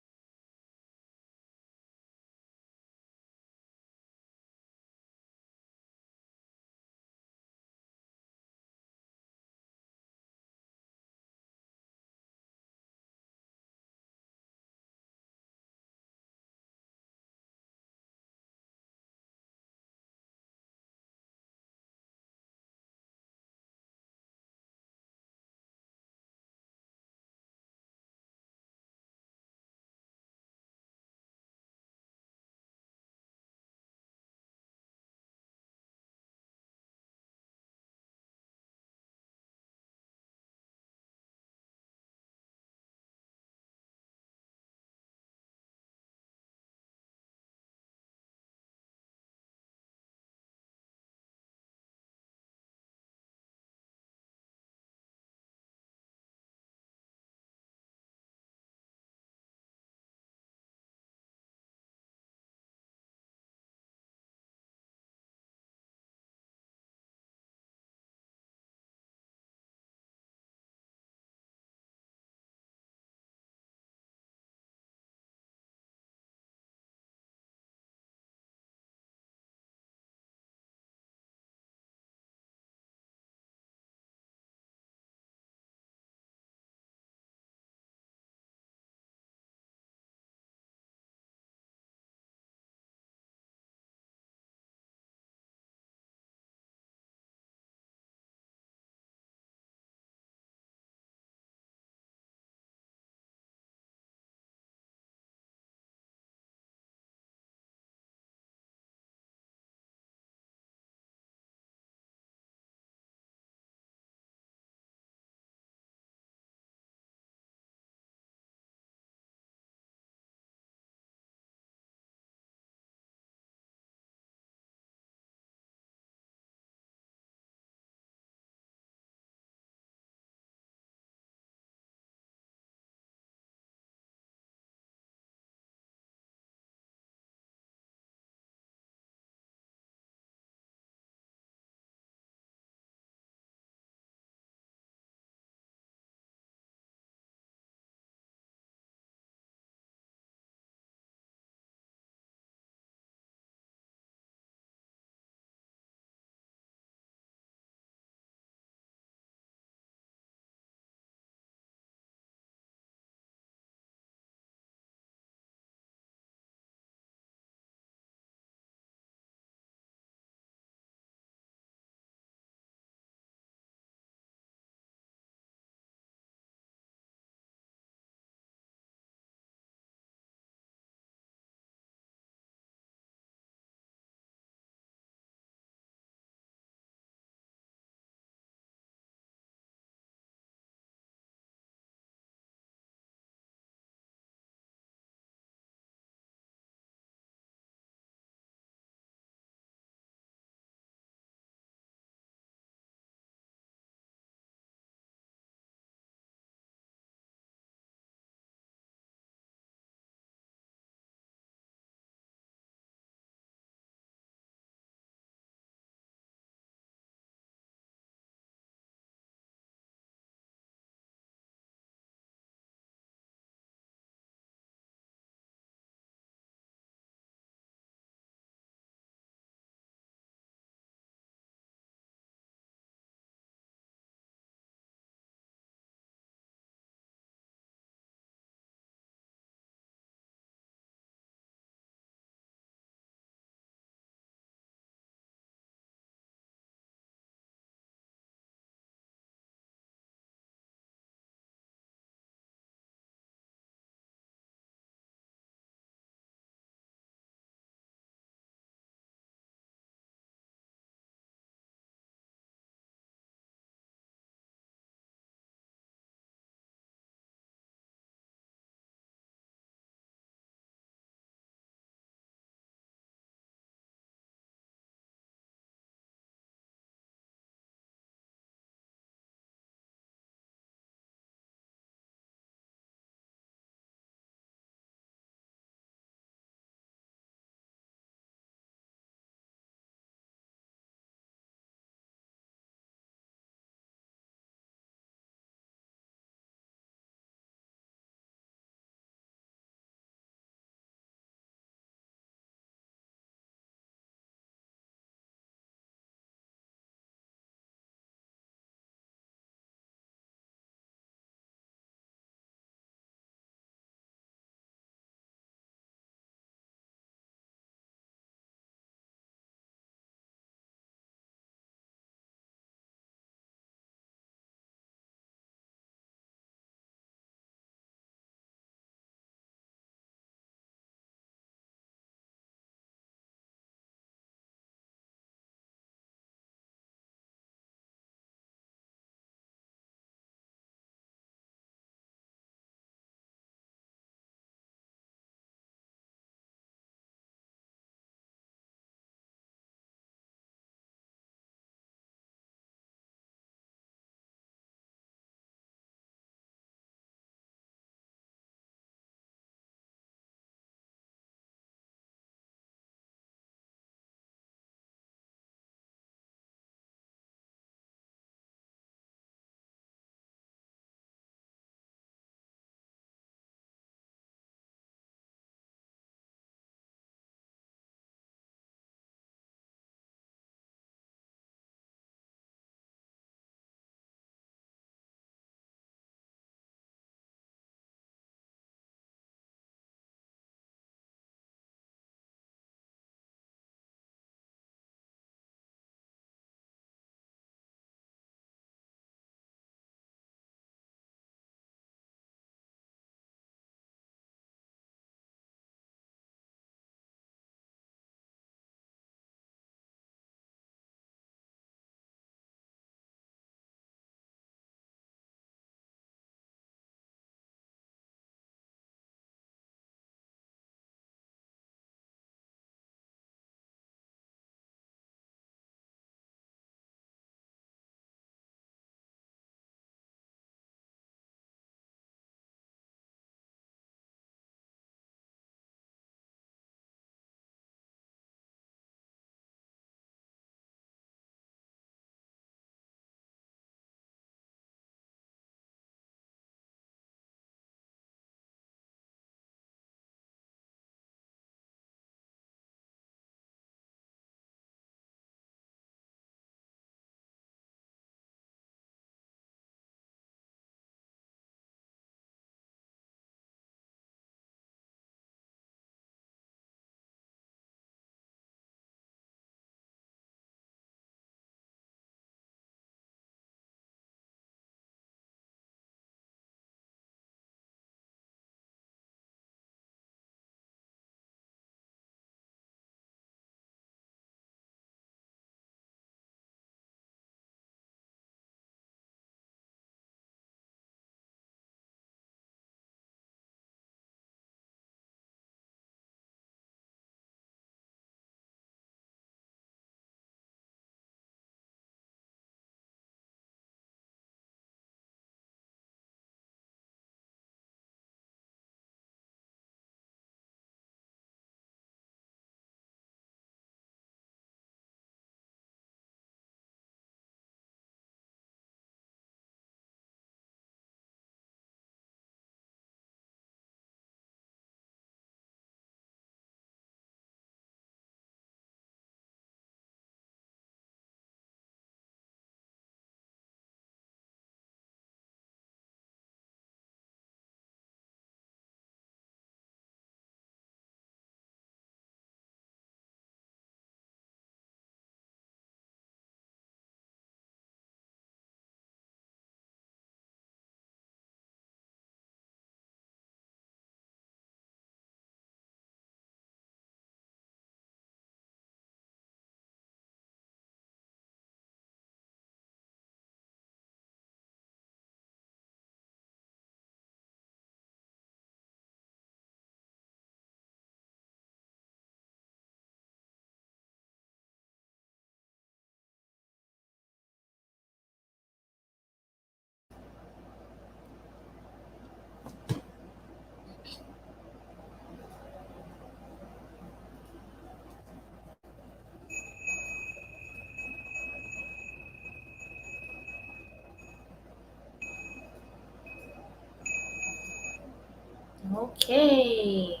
Okay.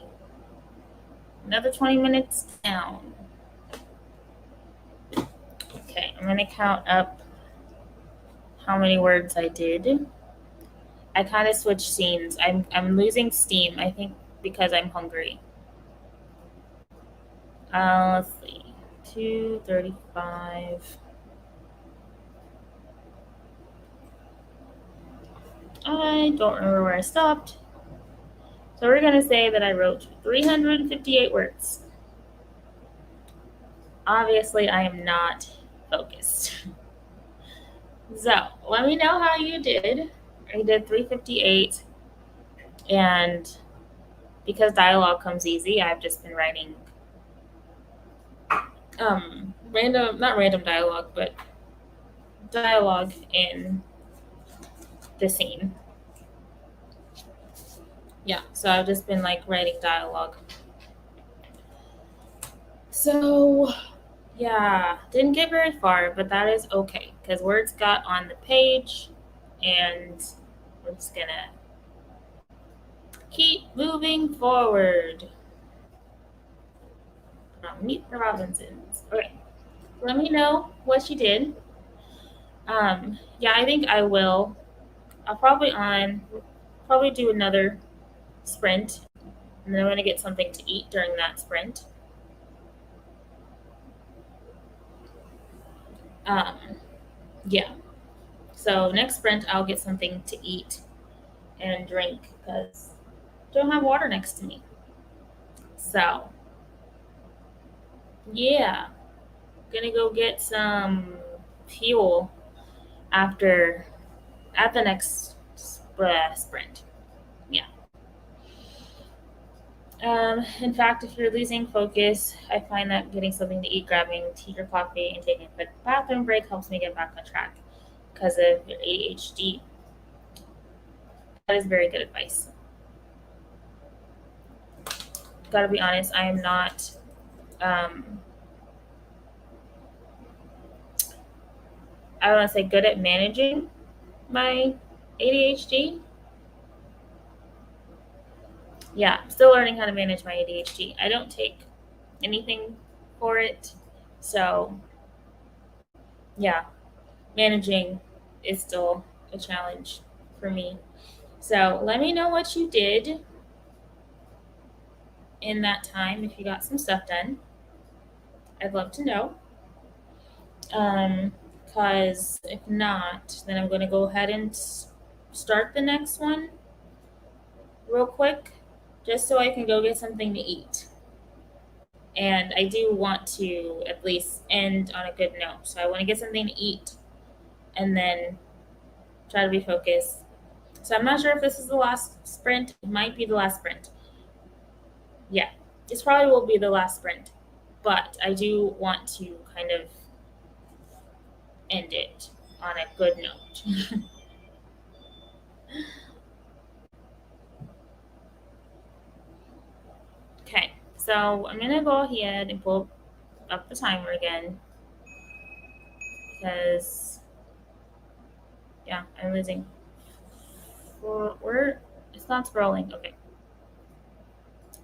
Another 20 minutes down. Okay, I'm going to count up how many words I did. I kind of switched scenes. I'm losing steam, I think, because I'm hungry. Let's see. 2:35. I don't remember where I stopped. So we're going to say that I wrote 358 words. Obviously, I am not focused. So let me know how you did. I did 358, and because dialogue comes easy, I've just been writing not random dialogue, but dialogue in the scene. Yeah, so I've just been like writing dialogue. So yeah, didn't get very far, but that is okay because words got on the page, and we're just gonna keep moving forward. Meet the Robinsons. Okay, let me know what you did. Yeah, I think I will. I'll probably do another sprint, and then I'm gonna get something to eat during that sprint. Um, yeah. So next sprint, I'll get something to eat and drink because I don't have water next to me. So yeah, gonna go get some fuel after at the next sprint. Yeah. In fact, if you're losing focus, I find that getting something to eat, grabbing tea or coffee, and taking a quick bathroom break helps me get back on track because of your ADHD. That is very good advice. Gotta be honest, I am not. Um, I don't want to say good at managing my ADHD. Yeah, I'm still learning how to manage my ADHD. I don't take anything for it, so yeah, managing is still a challenge for me. So let me know what you did in that time if you got some stuff done. I'd love to know. Because if not, then I'm going to go ahead and start the next one real quick just so I can go get something to eat. And I do want to at least end on a good note. So I want to get something to eat and then try to be focused. So I'm not sure if this is the last sprint. It might be the last sprint. Yeah, this probably will be the last sprint. But I do want to kind of end it on a good note. Okay, so I'm gonna go ahead and pull up the timer again because yeah, I'm losing. Where it's not scrolling. Okay,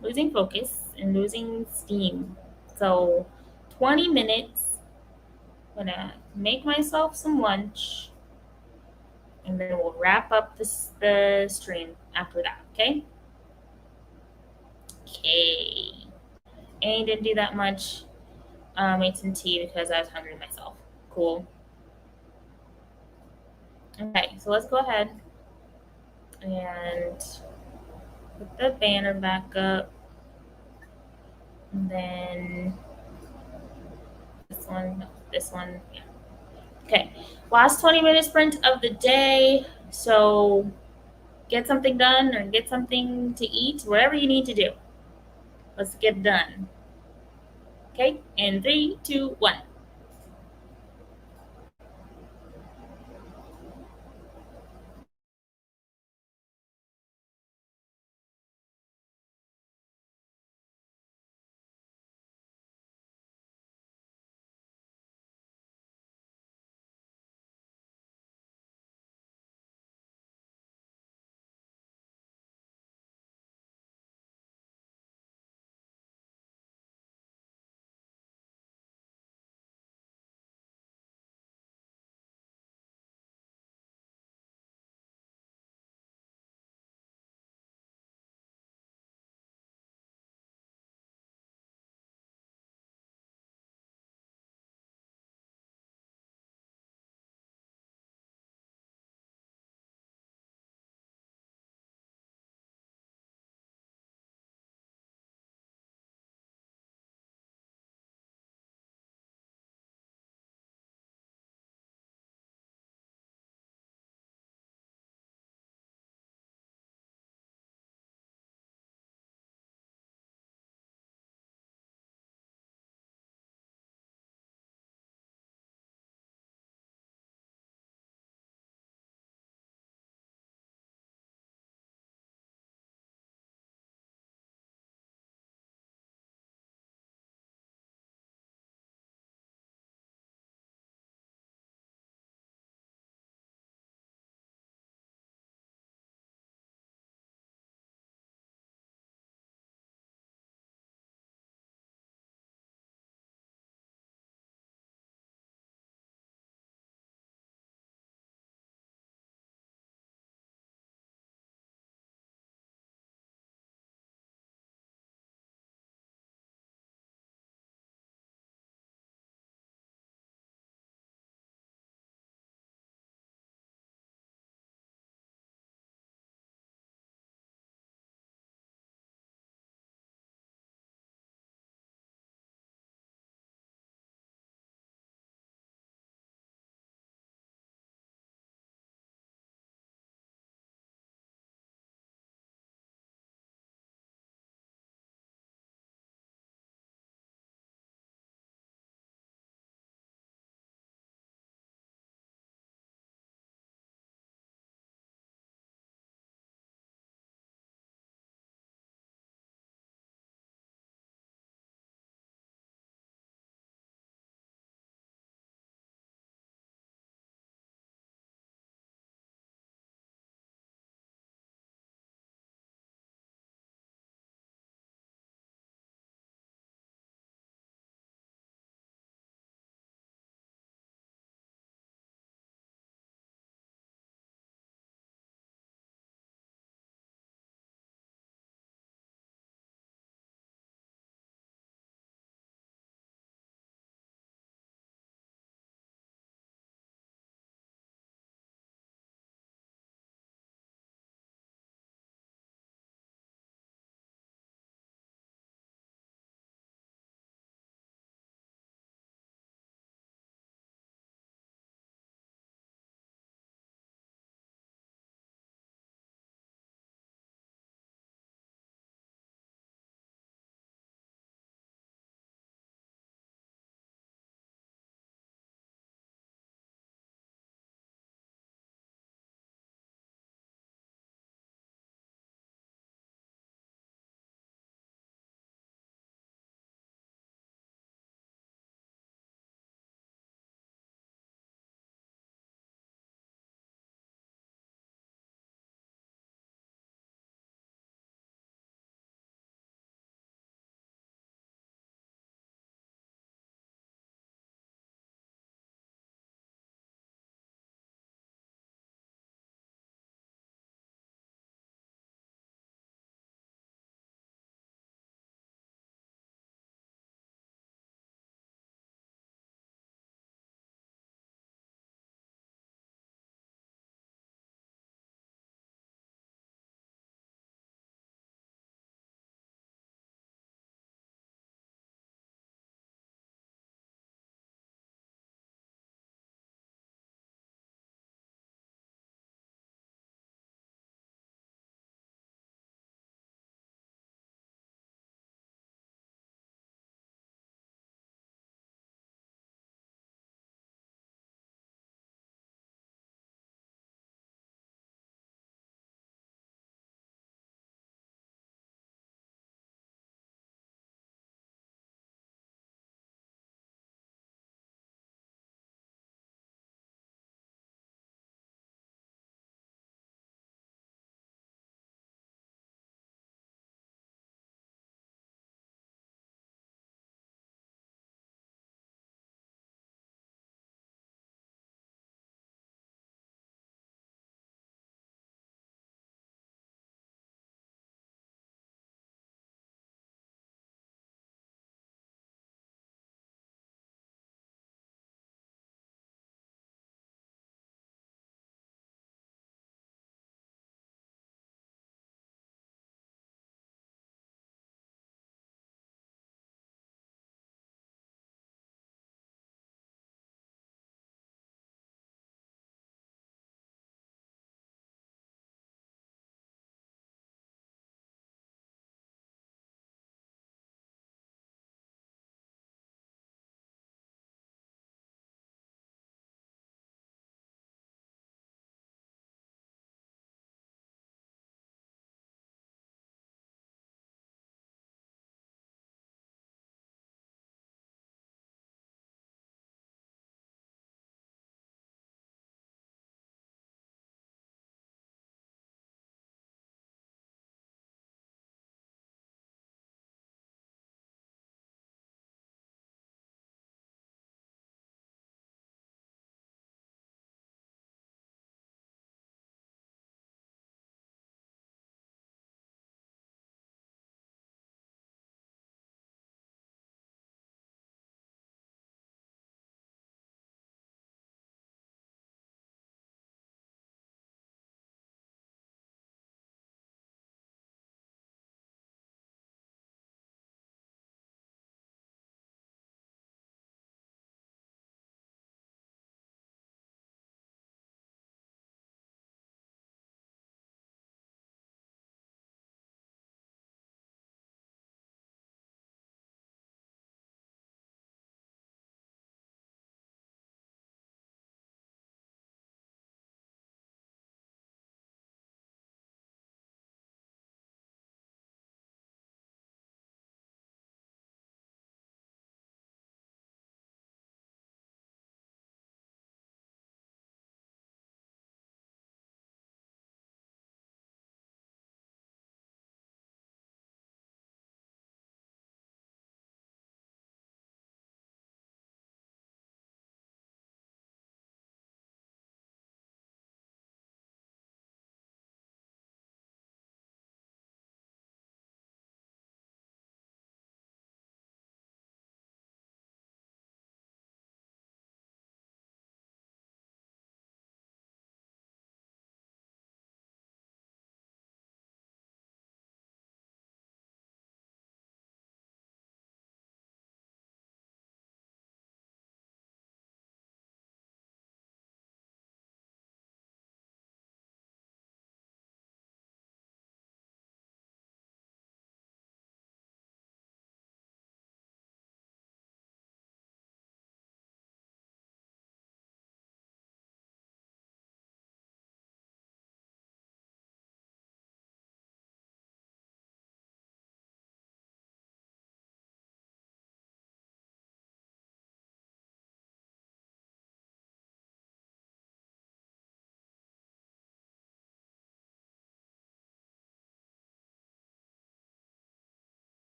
losing focus and losing steam. So 20 minutes. I'm gonna make myself some lunch, and then we'll wrap up the stream after that. Okay. Okay. And didn't do that much. Made some tea because I was hungry myself. Cool. Okay, so let's go ahead and put the banner back up. And then this one, yeah. Okay, last 20-minute sprint of the day. So get something done or get something to eat, whatever you need to do. Let's get done. Okay, in 3, 2, 1.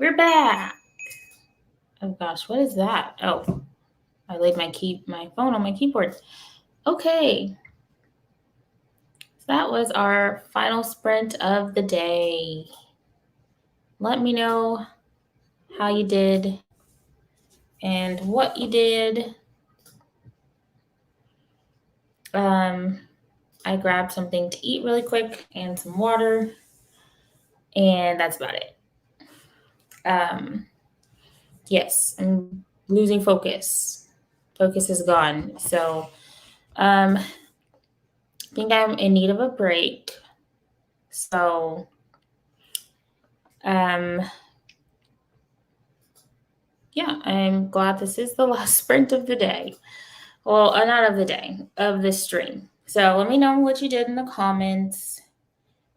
We're back. Oh gosh, what is that? Oh, I laid my phone on my keyboard. Okay. So that was our final sprint of the day. Let me know how you did and what you did. I grabbed something to eat really quick and some water, and that's about it. Yes, I'm losing focus. Focus is gone. So, I think I'm in need of a break. So, yeah, I'm glad this is the last sprint of the day. Well, not of the day, of the stream. So let me know what you did in the comments.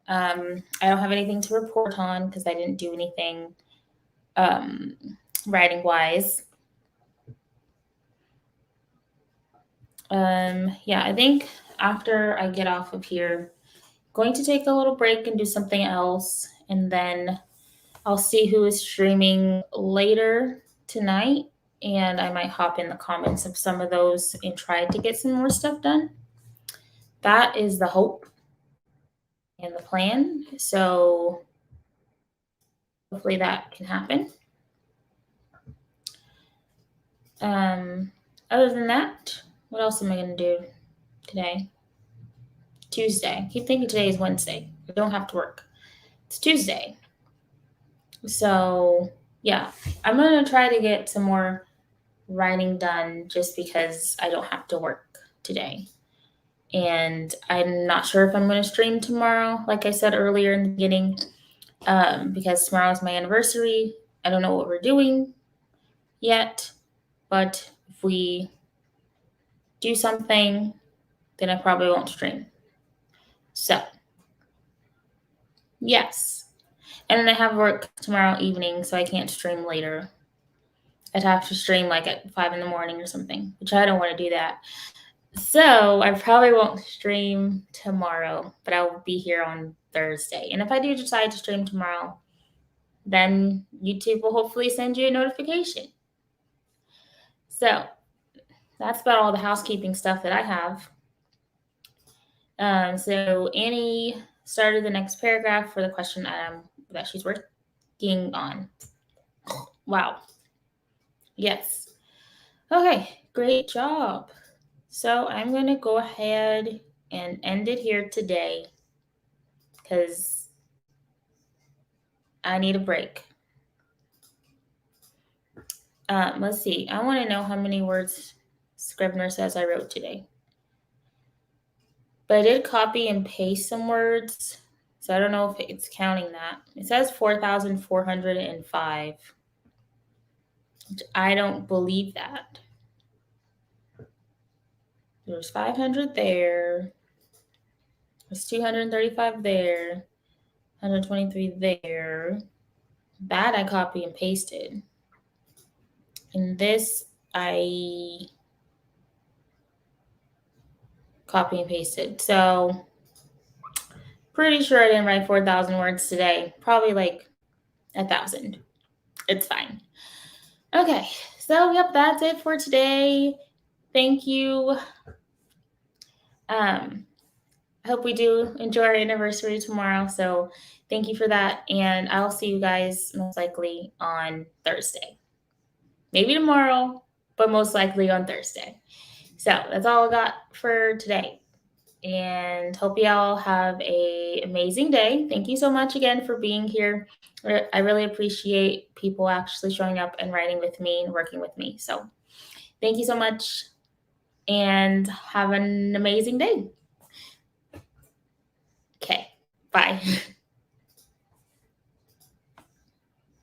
I don't have anything to report on because I didn't do anything writing wise. Yeah, I think after I get off of here, I'm going to take a little break and do something else, and then I'll see who is streaming later tonight, and I might hop in the comments of some of those and try to get some more stuff done. That is the hope and the plan. So hopefully that can happen. Other than that, what else am I going to do today? Tuesday. I keep thinking today is Wednesday. I don't have to work. It's Tuesday. So, yeah, I'm going to try to get some more writing done just because I don't have to work today. And I'm not sure if I'm going to stream tomorrow, like I said earlier in the beginning, because tomorrow is my anniversary. I don't know what we're doing yet, but if we do something, then I probably won't stream. So, yes. And then I have work tomorrow evening, so I can't stream later. I'd have to stream like at 5 in the morning or something, which I don't want to do that. So I probably won't stream tomorrow, but I will be here on Thursday. And if I do decide to stream tomorrow, then YouTube will hopefully send you a notification. So that's about all the housekeeping stuff that I have. So Annie started the next paragraph for the question that she's working on. Wow. Yes. Okay, great job. So I'm going to go ahead and end it here today because I need a break. Let's see. I want to know how many words Scrivener says I wrote today. But I did copy and paste some words, so I don't know if it's counting that. It says 4,405, which I don't believe that. There's 500 there. There's 235 there. 123 there. That I copy and pasted. And this I copy and pasted. So pretty sure I didn't write 4,000 words today. Probably like 1,000. It's fine. Okay. So, yep, that's it for today. Thank you. I hope we do enjoy our anniversary tomorrow. So thank you for that. And I'll see you guys most likely on Thursday. Maybe tomorrow, but most likely on Thursday. So that's all I got for today. And hope you all have an amazing day. Thank you so much again for being here. I really appreciate people actually showing up and writing with me and working with me. So thank you so much and have an amazing day. Okay, bye.